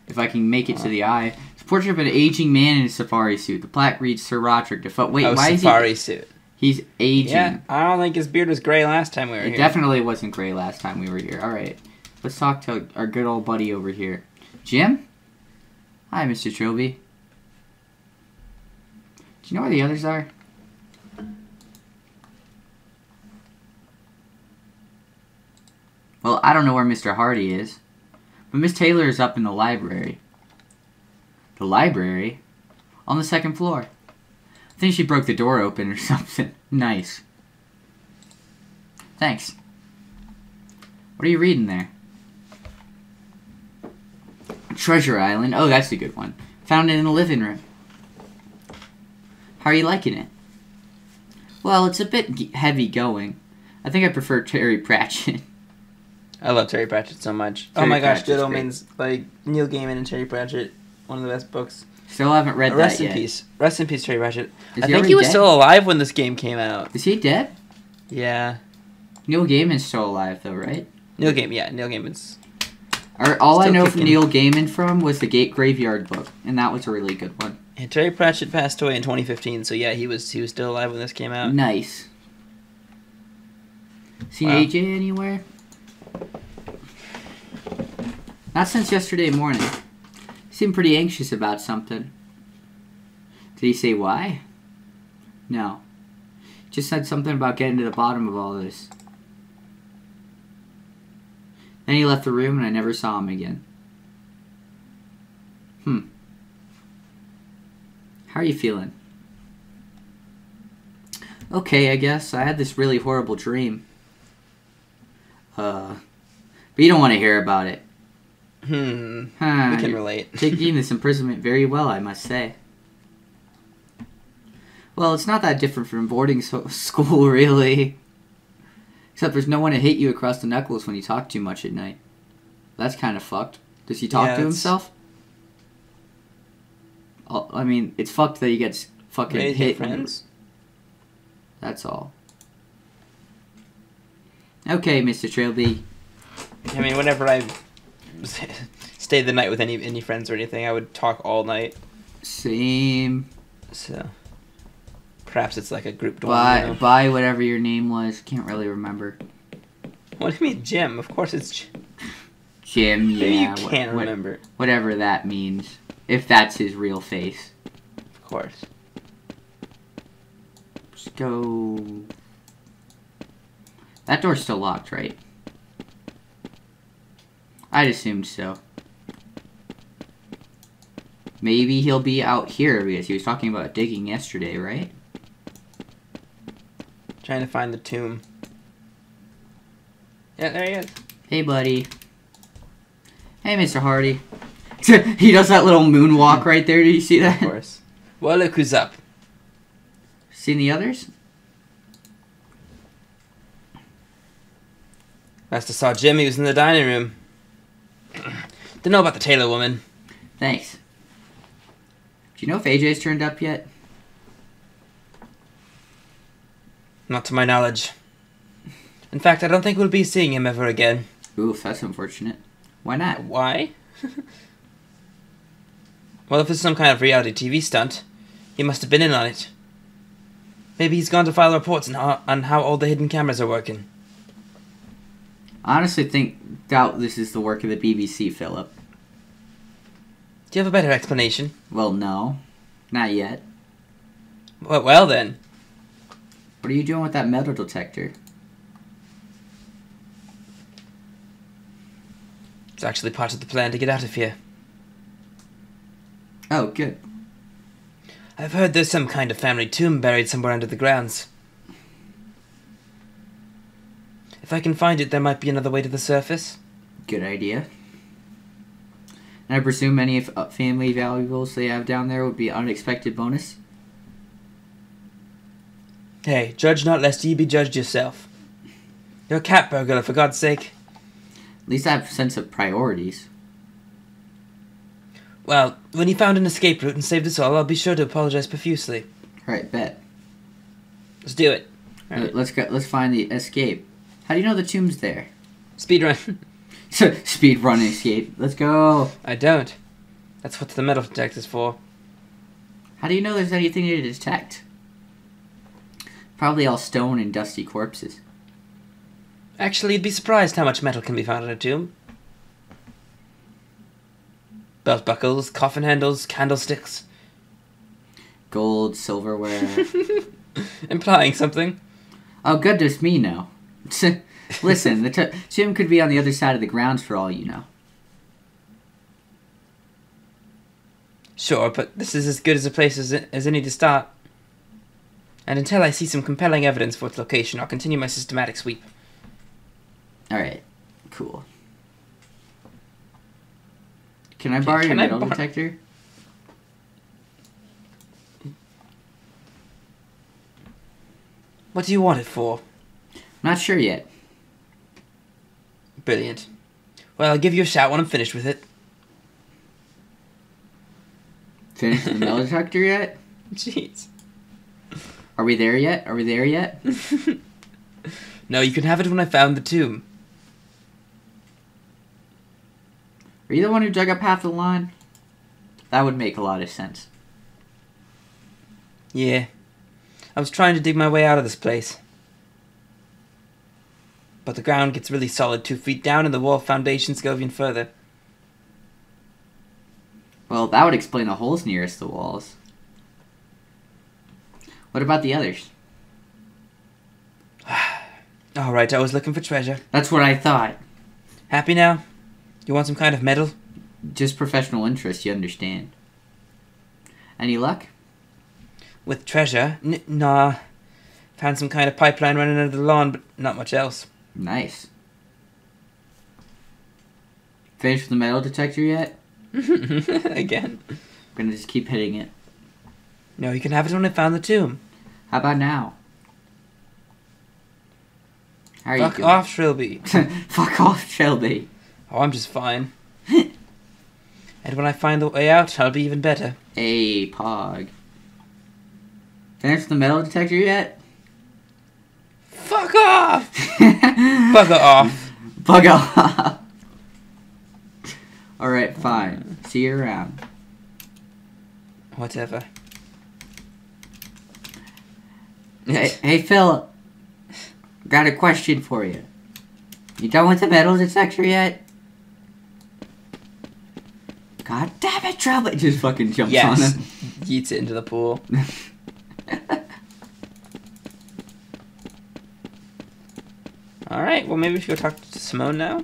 If I can make it to the eye. It's a portrait of an aging man in a safari suit. The plaque reads Sir Roderick DeFoe. Wait, why is he... safari suit. He's aging. Yeah, I don't think his beard was gray last time we were here. It definitely wasn't gray last time we were here. Alright, let's talk to our good old buddy over here. Jim? Hi, Mr. Trilby. Do you know where the others are? Well, I don't know where Mr. Hardy is. But Miss Taylor is up in the library. The library? On the second floor. I think she broke the door open or something. Nice. Thanks. What are you reading there? Treasure Island. Oh, that's a good one. Found it in the living room. How are you liking it? Well, it's a bit heavy going. I think I prefer Terry Pratchett. I love Terry Pratchett so much. Terry oh my gosh, Pratchett's Good great. Omens, like Neil Gaiman and Terry Pratchett, one of the best books. Still haven't read Rest that in yet. peace. Rest in peace, Terry Pratchett. Is I he think he already was dead? still alive when this game came out. Is he dead? Yeah. Neil Gaiman's still alive, though, right? Neil Gaiman's... All I Still know kicking. from Neil Gaiman was the Gate Graveyard book, and that was a really good one. And Terry Pratchett passed away in 2015, so yeah, he was still alive when this came out. Nice. Seen Wow. AJ anywhere? Not since yesterday morning. He seemed pretty anxious about something. Did he say why? No. Just said something about getting to the bottom of all this. Then he left the room and I never saw him again. How are you feeling? Okay, I guess. I had this really horrible dream. But you don't want to hear about it. We can relate. Taking this imprisonment very well, I must say. Well, it's not that different from boarding school, really. Except there's no one to hit you across the knuckles when you talk too much at night. That's kind of fucked. Does he talk to himself? I mean, it's fucked that he gets fucking hit. Friends? That's all. Okay, Mr. Trilby. I mean, whenever I stayed the night with any friends or anything, I would talk all night. Same. So, perhaps it's like a group dorm. By whatever your name was. Can't really remember. What do you mean, Jim? Of course it's Jim. Jim, yeah. Maybe you can't remember. Whatever that means. If that's his real face. Of course. Let's go... That door's still locked, right? I'd assumed so. Maybe he'll be out here because he was talking about digging yesterday, right? Trying to find the tomb. Yeah, there he is. Hey, buddy. Hey, Mr. Hardy. He does that little moonwalk right there. Did you see that? Of course. Well, look who's up. Seen the others? Last I saw Jim, he was in the dining room. Didn't know about the Taylor woman. Thanks. Do you know if AJ's turned up yet? Not to my knowledge. In fact, I don't think we'll be seeing him ever again. Oof, that's unfortunate. Why not? Why? Well, if it's some kind of reality TV stunt, he must have been in on it. Maybe he's gone to file reports on how all the hidden cameras are working. I honestly doubt this is the work of the BBC, Phillip. Do you have a better explanation? Well, no. Not yet. Well then. What are you doing with that metal detector? It's actually part of the plan to get out of here. Oh, good. I've heard there's some kind of family tomb buried somewhere under the grounds. If I can find it, there might be another way to the surface. Good idea. And I presume any family valuables they have down there would be an unexpected bonus? Hey, judge not lest ye be judged yourself. You're a cat burglar, for God's sake. At least I have a sense of priorities. Well, when you found an escape route and saved us all, I'll be sure to apologize profusely. Alright, bet. Let's do it. Right. Let's find the escape. How do you know the tomb's there? Speedrun. Speed run escape. Let's go. I don't. That's what the metal detector's for. How do you know there's anything to detect? Probably all stone and dusty corpses. Actually, you'd be surprised how much metal can be found in a tomb. Belt buckles, coffin handles, candlesticks. Gold, silverware. Implying something. Oh, goodness me, no. Listen, the tomb could be on the other side of the grounds for all you know. Sure, but this is as good as a place as any to start. And until I see some compelling evidence for its location, I'll continue my systematic sweep. Alright, cool. Can I borrow your metal detector? What do you want it for? Not sure yet. Brilliant. Well, I'll give you a shout when I'm finished with it. Finished the metal detector yet? Jeez. Are we there yet? Are we there yet? No, you can have it when I found the tomb. Are you the one who dug up half the line? That would make a lot of sense. Yeah. I was trying to dig my way out of this place. But the ground gets really solid 2 feet down and the wall foundations go even further. Well, that would explain the holes nearest the walls. What about the others? Alright, I was looking for treasure. That's what I thought. Happy now? You want some kind of medal? Just professional interest, you understand. Any luck? With treasure? Nah. Found some kind of pipeline running under the lawn, but not much else. Nice. Finished with the metal detector yet? Again? I'm gonna just keep hitting it. No, you can have it when I found the tomb. How about now? How are Fuck you doing? off, Trilby. Fuck off, Shelby. Oh, I'm just fine. And when I find the way out, I'll be even better. Hey, Pog. Finished the metal detector yet? Fuck off! Bugger off. Bug off. Alright, fine. See you around. Whatever. Hey, Phillip. Got a question for you. You done with the metal detector yet? God damn it, Trouble! It just fucking jumps on Yes. him. Yeets it into the pool. Alright, well maybe we should go talk to Simone now?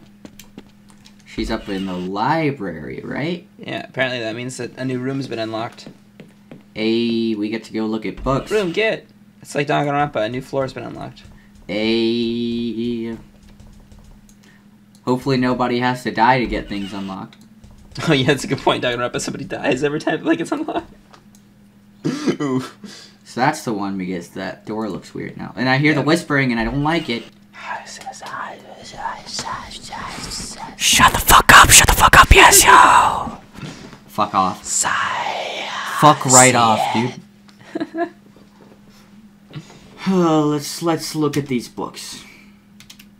She's up in the library, right? Yeah, apparently that means that a new room's been unlocked. Hey, we get to go look at books. Room, get! It's like Danganronpa, a new floor's been unlocked. Hey. Hopefully nobody has to die to get things unlocked. Oh yeah, that's a good point. Danganronpa, somebody dies every time like it's unlocked. Ooh. So that's the one because that door looks weird now. And I hear the whispering and I don't like it. Shut the fuck up, yes, yo! Fuck off. Fuck right off, dude. Let's look at these books.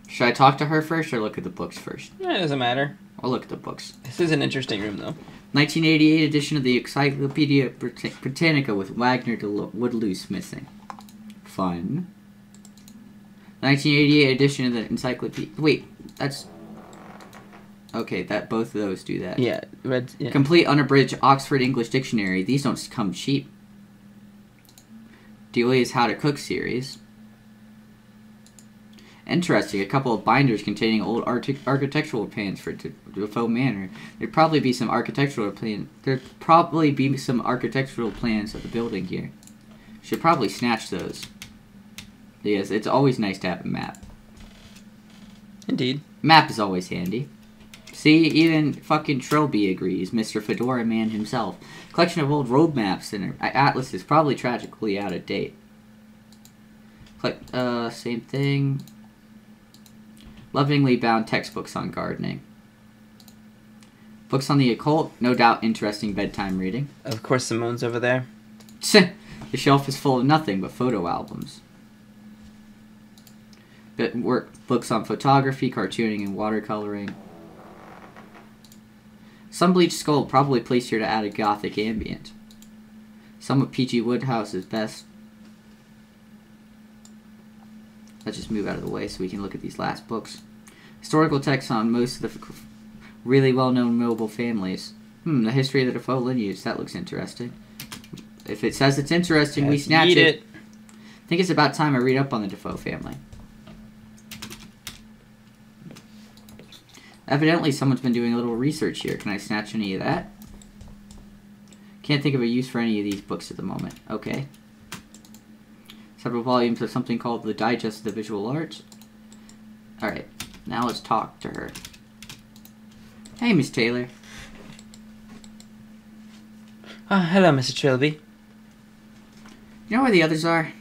Should I talk to her first or look at the books first? Yeah, it doesn't matter. I'll look at the books. This is an interesting room, though. 1988 edition of the Encyclopedia Britannica with Wagner to Woodloose missing. Fun. 1988 edition of the Encyclopedia... Wait, that's... Okay, that both of those do that. Yeah, red. Yeah. Complete unabridged Oxford English Dictionary. These don't come cheap. Delia's How to Cook series. Interesting. A couple of binders containing old architectural plans for DeFoe Manor. There'd probably be some architectural plans. There'd probably be some architectural plans of the building here. Should probably snatch those. Yes, it's always nice to have a map. Indeed. Map is always handy. See, even fucking Trilby agrees, Mr. Fedora Man himself. Collection of old road maps and atlas is probably tragically out of date. Same thing. Lovingly bound textbooks on gardening. Books on the occult, no doubt interesting bedtime reading. Of course, Simone's over there. The shelf is full of nothing but photo albums. Books on photography, cartooning, and watercoloring. Some bleached skull, probably placed here to add a gothic ambient. Some of P.G. Woodhouse's best. Let's just move out of the way so we can look at these last books. Historical texts on most of the really well-known noble families. The history of the DeFoe lineage. That looks interesting. If it says it's interesting, we snatch it. I think it's about time I read up on the DeFoe family. Evidently, someone's been doing a little research here. Can I snatch any of that? Can't think of a use for any of these books at the moment. Okay. Several volumes of something called The Digest of the Visual Arts. Alright, now let's talk to her. Hey, Miss Taylor. Hello, Mr. Trilby. You know where the others are?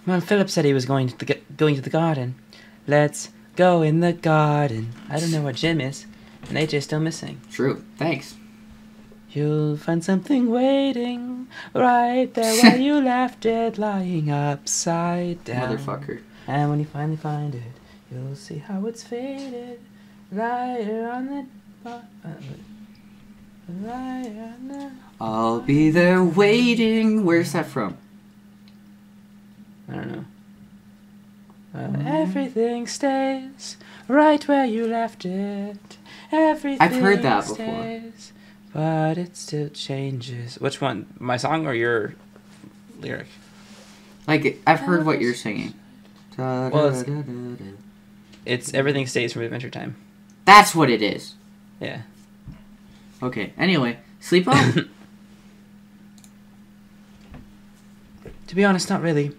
Well, Phillip said he was going to the garden. Let's go in the garden. I don't know where Jim is, and AJ's still missing. True. Thanks. You'll find something waiting right there while you left it lying upside down. Motherfucker. And when you finally find it, you'll see how it's faded right on the... I'll be there waiting. Where's that from? I don't know. Everything stays right where you left it. Everything I've heard that before. stays, but it still changes. Which one? My song or your lyric? Like, I've heard what you're singing. Well, it's Everything Stays from Adventure Time. That's what it is. Yeah. Okay, anyway, sleep on. To be honest, not really.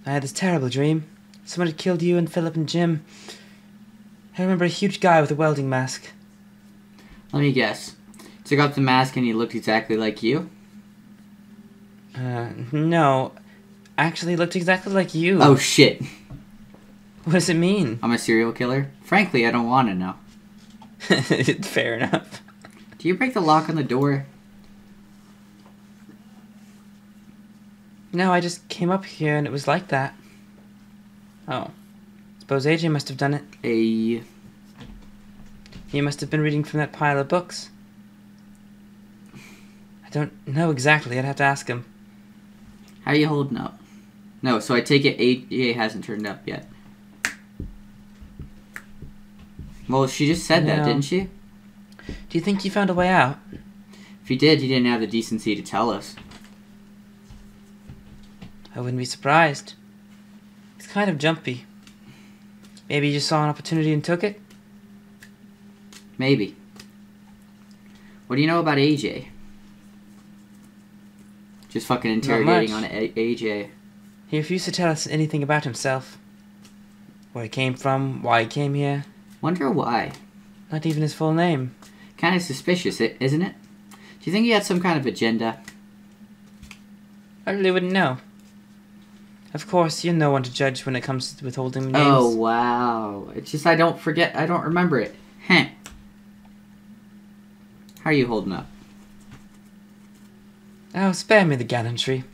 I had this terrible dream. Someone had killed you and Phillip and Jim. I remember a huge guy with a welding mask. Let me guess. Took off the mask and he looked exactly like you? No. Actually, he looked exactly like you. Oh, shit. What does it mean? I'm a serial killer? Frankly, I don't want to know. Fair enough. Do you break the lock on the door? No, I just came up here and it was like that. Oh. Suppose AJ must have done it. He must have been reading from that pile of books. I don't know exactly. I'd have to ask him. How are you holding up? No, so I take it AJ hasn't turned up yet. Well, she just said that, didn't she? Do you think he found a way out? If he did, he didn't have the decency to tell us. I wouldn't be surprised. He's kind of jumpy. Maybe he just saw an opportunity and took it? Maybe. What do you know about AJ? Just fucking interrogating on AJ. He refused to tell us anything about himself. Where he came from, why he came here. Wonder why. Not even his full name. Kind of suspicious, isn't it? Do you think he had some kind of agenda? I really wouldn't know. Of course, you're no one to judge when it comes to withholding names. Oh, wow. It's just I don't remember it. Heh. How are you holding up? Oh, spare me the gallantry.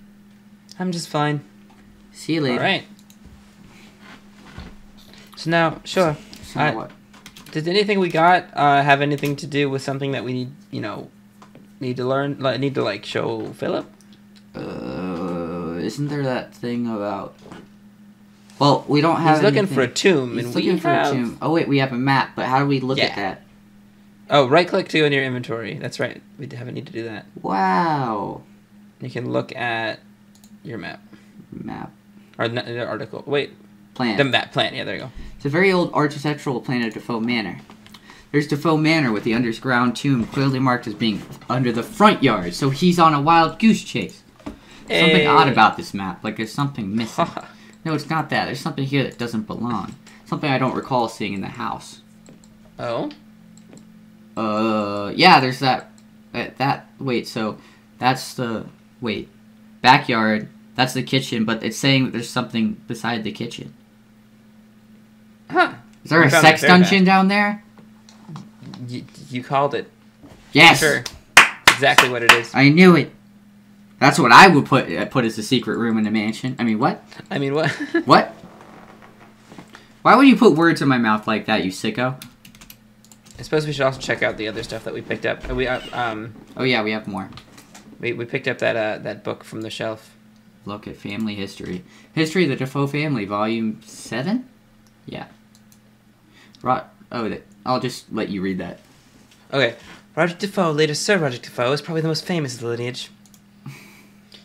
I'm just fine. See you later. Alright. So now, sure. So now what? Did anything we got have anything to do with something that we need, need to learn, need to, show Phillip? Isn't there that thing about... Well, we don't have He's looking for a tomb, He's and looking we for a tomb. Oh, wait, we have a map, but how do we look at that? Oh, right-click to go in your inventory. That's right. We haven't need to do that. Wow. You can look at your map. Map. Or the article. Wait. Plan. The map plan. Yeah, there you go. It's a very old architectural plan of DeFoe Manor. There's DeFoe Manor with the underground tomb clearly marked as being under the front yard, so he's on a wild goose chase. Something odd about this map, like there's something missing. No, it's not that. There's something here that doesn't belong. Something I don't recall seeing in the house. Oh? Yeah, there's that, wait, so, that's the, backyard, that's the kitchen, but it's saying that there's something beside the kitchen. Huh. Is there a sex dungeon down there? You called it. Yes! Sure. That's exactly what it is. I knew it. That's what I would put as a secret room in a mansion. I mean, what? I mean, what? What? Why would you put words in my mouth like that, you sicko? I suppose we should also check out the other stuff that we picked up. Oh yeah, we have more. We picked up that book from the shelf. Look at family history. History of the DeFoe family, volume 7? Yeah. I'll just let you read that. Okay. Roderick DeFoe, later Sir Roderick DeFoe, is probably the most famous of the lineage.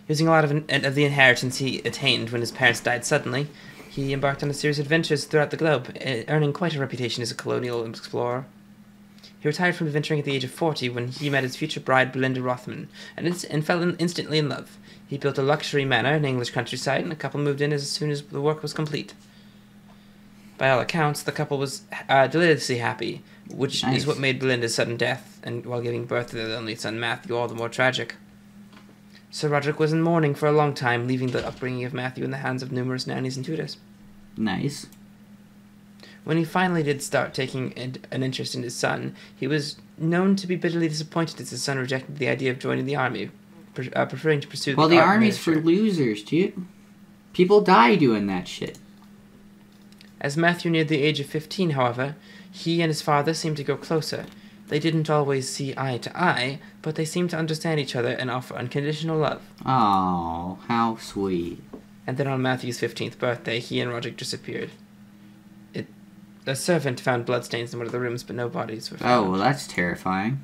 Using a lot of the inheritance he attained when his parents died suddenly, he embarked on a series of adventures throughout the globe, earning quite a reputation as a colonial explorer. He retired from adventuring at the age of 40 when he met his future bride, Belinda Rothman, and fell instantly in love. He built a luxury manor in English countryside, and the couple moved in as soon as the work was complete. By all accounts, the couple was deliciously happy, which is what made Belinda's sudden death, and while giving birth to their only son Matthew, all the more tragic. Sir Roderick was in mourning for a long time, leaving the upbringing of Matthew in the hands of numerous nannies and tutors. Nice. When he finally did start taking an interest in his son, he was known to be bitterly disappointed as his son rejected the idea of joining the army, preferring to pursue the army's for losers, dude. People die doing that shit. As Matthew neared the age of 15, however, he and his father seemed to grow closer. They didn't always see eye to eye, but they seemed to understand each other and offer unconditional love. Oh, how sweet. And then on Matthew's 15th birthday, he and Roderick disappeared. A servant found bloodstains in one of the rooms, but no bodies were found. Oh, well, that's terrifying.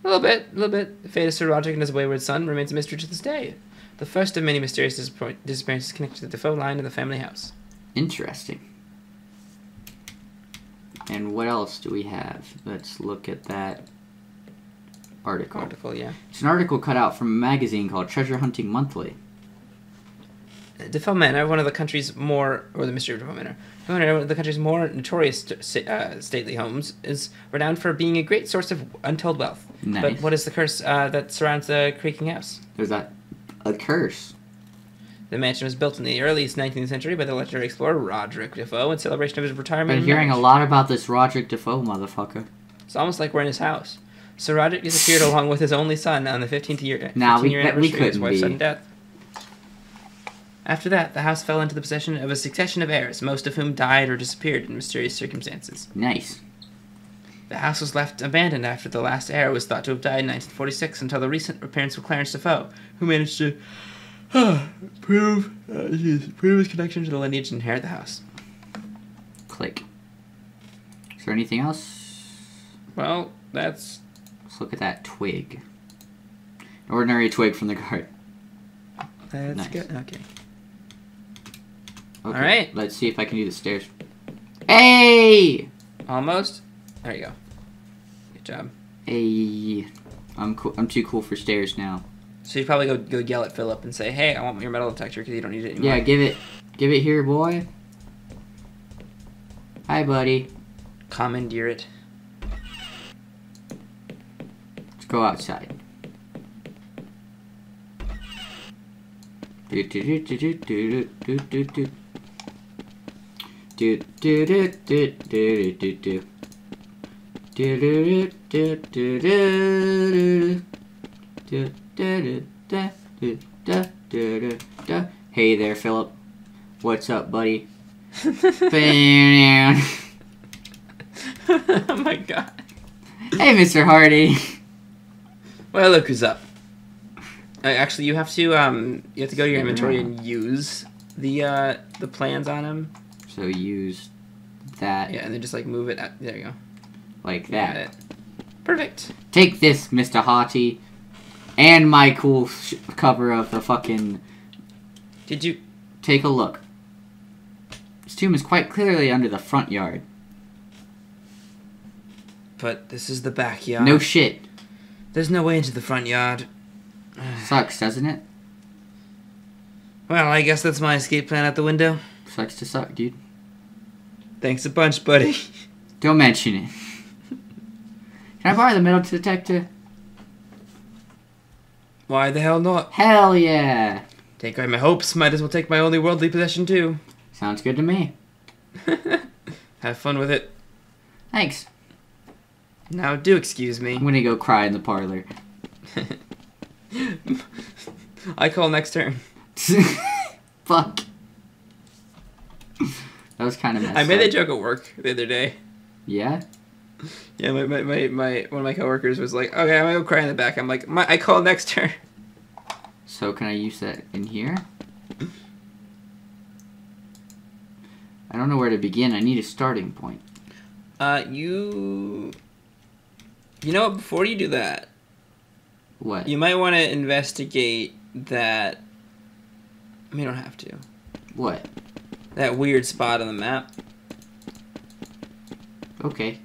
A little bit. The fate of Sir Roderick and his wayward son remains a mystery to this day. The first of many mysterious disappearances connected to the DeFoe line and the family house. Interesting. And what else do we have? Let's look at that article. Yeah. It's an article cut out from a magazine called Treasure Hunting Monthly. DeFoe Manor, one of the country's more, or the mystery of DeFoe Manor, one of the country's more notorious stately homes, is renowned for being a great source of untold wealth. Nice. But what is the curse that surrounds the creaking house? There's a curse. The mansion was built in the early 19th century by the legendary explorer Roderick DeFoe in celebration of his retirement. Been hearing a lot about this Roderick DeFoe motherfucker. It's almost like we're in his house. Sir Roderick disappeared along with his only son on the 15th year anniversary of his wife's sudden death. After that, the house fell into the possession of a succession of heirs, most of whom died or disappeared in mysterious circumstances. Nice. The house was left abandoned after the last heir was thought to have died in 1946 until the recent appearance of Clarence DeFoe, who managed to prove his connection to the lineage and inherit the house. Click. Is there anything else? Well, let's look at that twig. An ordinary twig from the garden. That's nice. Good. Okay. Okay, all right. Let's see if I can do the stairs. Hey! Almost. There you go. Good job. Hey. I'm cool. I'm too cool for stairs now. So you probably go yell at Phillip and say, "Hey, I want your metal detector because you don't need it anymore." Yeah, give it here, boy. Hi, buddy. Commandeer it. Let's go outside. Do do do do do do do do. Do do do do do do do. Do do do do do do do. Hey there, Phillip. What's up, buddy? Oh my god. Hey, Mr. Hardy. Well, look who's up. Actually, you have to go to your inventory and use the plans on him. So use that. Yeah, and then just like move it. There you go. Like that. Perfect. Take this, Mr. Hottie. And my cool cover of the fucking... Did you... Take a look. This tomb is quite clearly under the front yard. But this is the backyard. No shit. There's no way into the front yard. Sucks, doesn't it? Well, I guess that's my escape plan out the window. Sucks to suck, dude. Thanks a bunch, buddy. Don't mention it. Can I borrow the metal detector? Why the hell not? Hell yeah! Take away my hopes, might as well take my only worldly possession too. Sounds good to me. Have fun with it. Thanks. Now do excuse me. I'm gonna go cry in the parlor. I call next turn. Fuck. That was kind of messed I made up. that joke at work the other day. Yeah? Yeah, my one of my coworkers was like, "Okay, I'm gonna go cry in the back." I'm like, "I call next turn." So can I use that in here? I don't know where to begin. I need a starting point. You know what? Before you do that, What? you might want to investigate that. I mean, you don't have to. What? That weird spot on the map. Okay.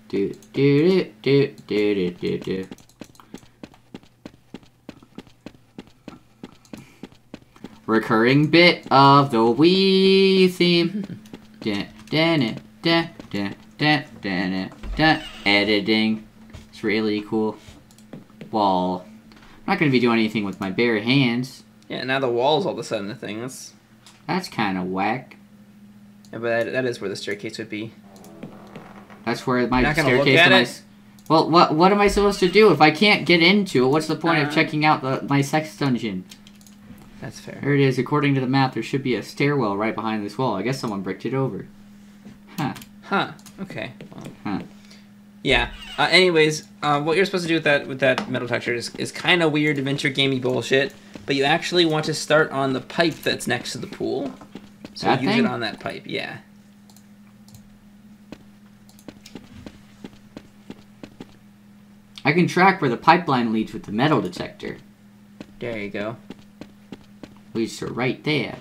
Do do do do do do do. Recurring bit of the Wii theme. Editing. It's really cool. Wall. I'm not gonna be doing anything with my bare hands. Yeah, now the wall's all of a sudden a thing. That's kind of whack. Yeah, but that is where the staircase would be. That's where my You're not gonna staircase. look at it? Well, what am I supposed to do if I can't get into it? What's the point of checking out my sex dungeon? That's fair. Here it is. According to the map, there should be a stairwell right behind this wall. I guess someone bricked it over. Huh. Huh. Okay. Well, Huh. Yeah. Anyways, what you're supposed to do with that metal detector is kind of weird adventure gamey bullshit. But you actually want to start on the pipe that's next to the pool. So That use thing? it on that pipe. Yeah. I can track where the pipeline leads with the metal detector. There you go. Leads to right there.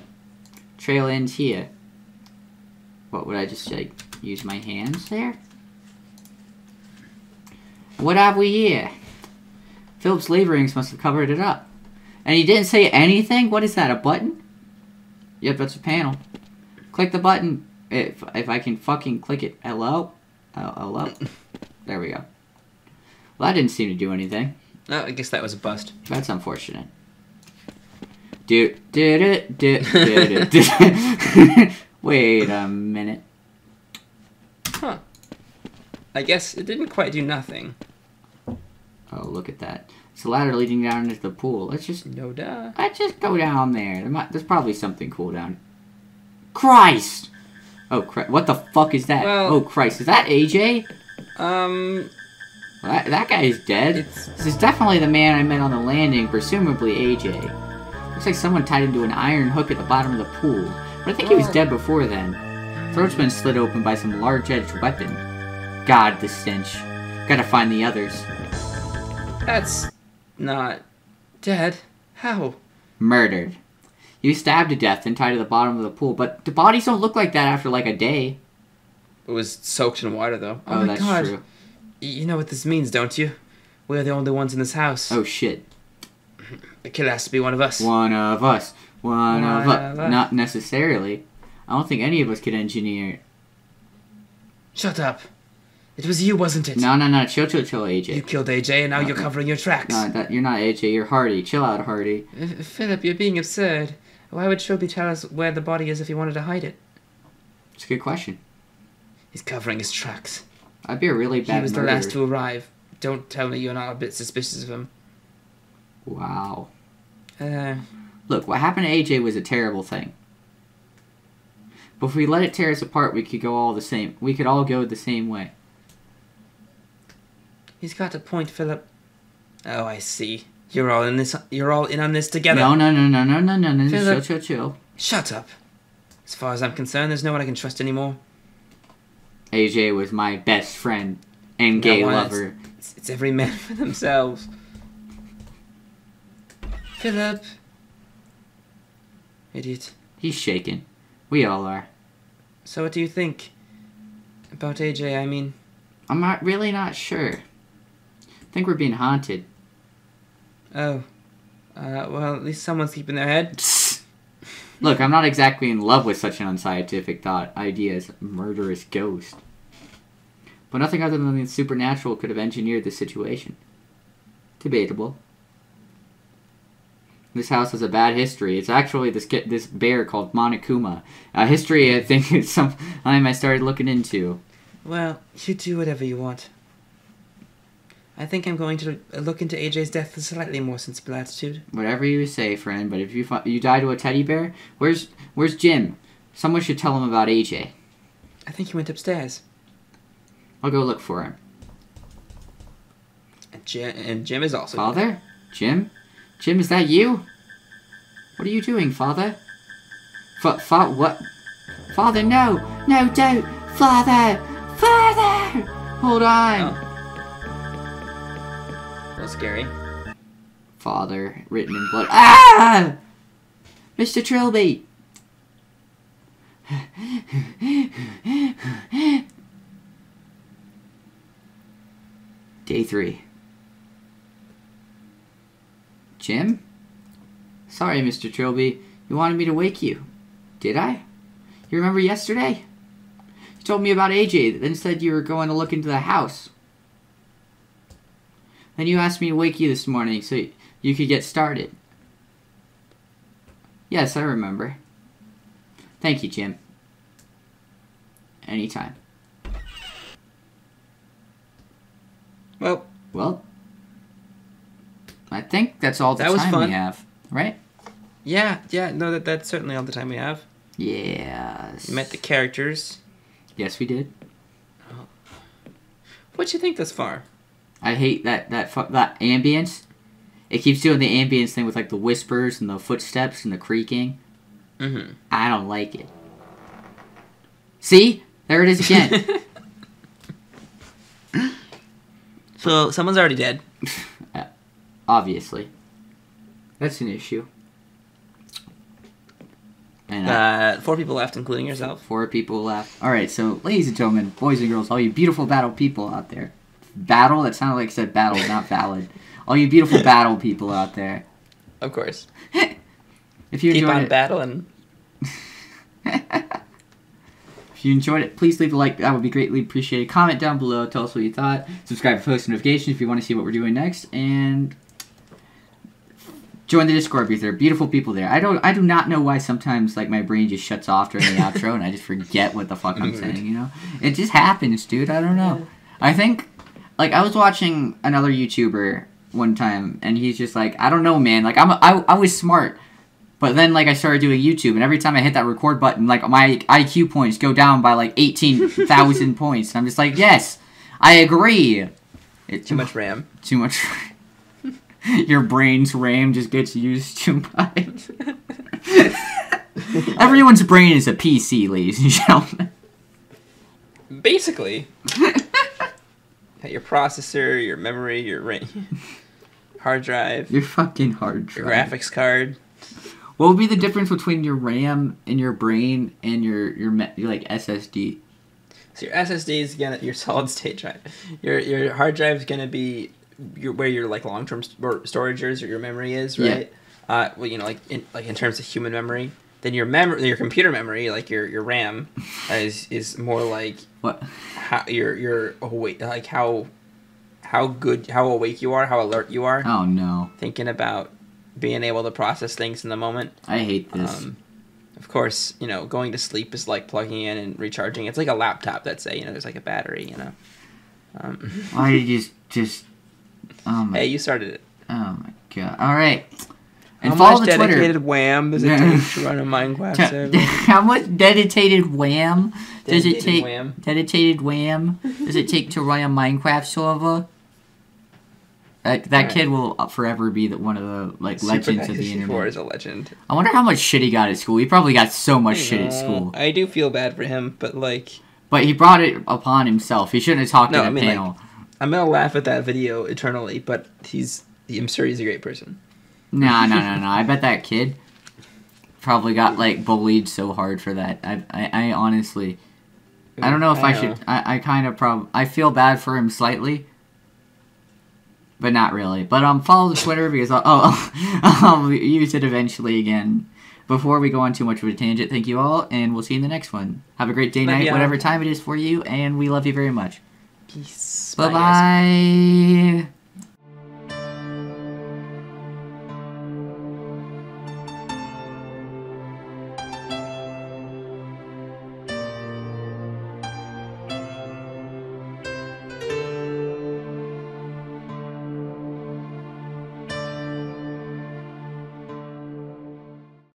Trail ends here. What would I just like use my hands there? What have we here? Phillip's leverings must have covered it up. And he didn't say anything? What is that, a button? Yep, that's a panel. Click the button. If I can fucking click it. Hello? Hello? There we go. Well, that didn't seem to do anything. Oh, I guess that was a bust. That's unfortunate. Wait a minute. Huh. I guess it didn't quite do nothing. Oh, look at that. It's a ladder leading down into the pool. Let's just No duh. Let's just go down there. There's probably something cool down. Christ! Oh, what the fuck is that? Well, oh, Christ. Is that AJ? Um, Well, that guy is dead. This is definitely the man I met on the landing, presumably AJ. Looks like someone tied him to an iron hook at the bottom of the pool. But I think he was dead before then. Throat's been slit open by some large-edged weapon. God, the stench. Gotta find the others. that's not dead. How? Murdered. He was stabbed to death and tied to the bottom of the pool, but the bodies don't look like that after like a day. It was soaked in water, though. Oh, my that's God. true. You know what this means, don't you? We're the only ones in this house. Oh, shit. The killer has to be one of us. One of us. One of us. of us. Not necessarily. I don't think any of us could engineer. Shut up. It was you, wasn't it? No. Chill, AJ. You killed AJ, and now you're covering your tracks. No, you're not AJ. You're Hardy. Chill out, Hardy. Philip, you're being absurd. Why would Trilby tell us where the body is if he wanted to hide it? It's a good question. He's covering his tracks. I'd be a really bad He was murderer. the last to arrive. Don't tell me you're not a bit suspicious of him. Wow. Look, what happened to AJ was a terrible thing. But if we let it tear us apart, we could all go the same way. He's got a point, Philip. Oh, I see. You're all in this. You're all in on this together. No. Phillip. Chill. Shut up. As far as I'm concerned, there's no one I can trust anymore. AJ was my best friend and gay No one. lover. It's every man for themselves. Philip. Idiot. He's shaken. We all are. So what do you think about AJ? I mean, I'm really not sure. I think we're being haunted. oh. Well, at least someone's keeping their head. Look, I'm not exactly in love with such an unscientific idea as a murderous ghost. But nothing other than the supernatural could have engineered this situation. Debatable. This house has a bad history. It's actually this bear called Monokuma. A history I think it's something I started looking into. Well, you do whatever you want. I think I'm going to look into AJ's death with slightly more sensible attitude. Whatever you say, friend. But if you die to a teddy bear, where's Jim? Someone should tell him about AJ. I think he went upstairs. I'll go look for him. And Jim is also. Father? Jim? Jim, is that you? What are you doing, Father? What? Father, no! No, don't! Father! Father! Hold on! Oh. A little scary. Father, written in blood. Ah! Mr. Trilby! Day 3. Jim? Sorry, Mr. Trilby. You wanted me to wake you. Did I? You remember yesterday? You told me about AJ, then said you were going to look into the house. Then you asked me to wake you this morning so you could get started. Yes, I remember. Thank you, Jim. Anytime. Well, I think that's all the That was time fun. we have, right? Yeah, no, that's certainly all the time we have. Yes. We met the characters. Yes, we did. What you think thus far? I hate that ambience. It keeps doing the ambience thing with like the whispers and the footsteps and the creaking. Mm-hmm. I don't like it. See? There it is again. So someone's already dead. Obviously. That's an issue. And 4 people left, including yourself. 4 people left. Alright, so ladies and gentlemen, boys and girls, all you beautiful battle people out there. Battle? That sounded like I said battle, not valid. All you beautiful battle people out there. Of course. If you Keep enjoyed on it, battling. if you enjoyed it, please leave a like. That would be greatly appreciated. Comment down below. Tell us what you thought. Subscribe for post notifications if you want to see what we're doing next. And join the Discord because there are beautiful people there. I do not know why sometimes like my brain just shuts off during the outro and I just forget what the fuck I'm saying. You know, it just happens, dude. I don't know. I think like I was watching another YouTuber one time and he's just like, I don't know, man. Like I was smart. But then, like, I started doing YouTube, and every time I hit that record button, like, my IQ points go down by, like, 18,000 points. And I'm just like, yes, I agree. Too much RAM. Too much RAM. Your brain's RAM just gets used too much. Everyone's brain is a PC, ladies and gentlemen. Basically. Your processor, your memory, your hard drive. Your fucking hard drive. Your graphics card. What would be the difference between your RAM and your brain and your like SSD? So your SSD is your solid state drive. Your hard drive is gonna be where your like long term storage is or your memory is, right? Yeah. Well, you know, like in terms of human memory. Then your computer memory, like your RAM, is more like what? How your awake, like how awake you are, how alert you are. Oh no! Thinking about being able to process things in the moment. I hate this. Of course, you know, going to sleep is like plugging in and recharging. It's like a laptop that say, you know, there's like a battery, you know. Why did you just? Oh my. Hey, you started it. Oh my god! All right. And how follow much the Twitter. dedicated wham does it take to run a Minecraft server? How much dedicated wham does it take? Wham. Dedicated wham does it take to run a Minecraft server? That kid will forever be one of the like legends of the internet. Is a legend. I wonder how much shit he got at school. He probably got so much shit at school. I do feel bad for him, but like. But he brought it upon himself. He shouldn't have talked in a panel. Like, I'm gonna laugh at that video eternally, but I'm sure he's a great person. No. I bet that kid probably got like bullied so hard for that. I honestly, I don't know if I should. I kind of I feel bad for him slightly. But not really. But follow the Twitter because I'll use it eventually again. Before we go on too much of a tangent, thank you all, and we'll see you in the next one. Have a great day, night, whatever time it is for you, and we love you very much. Peace. Bye-bye.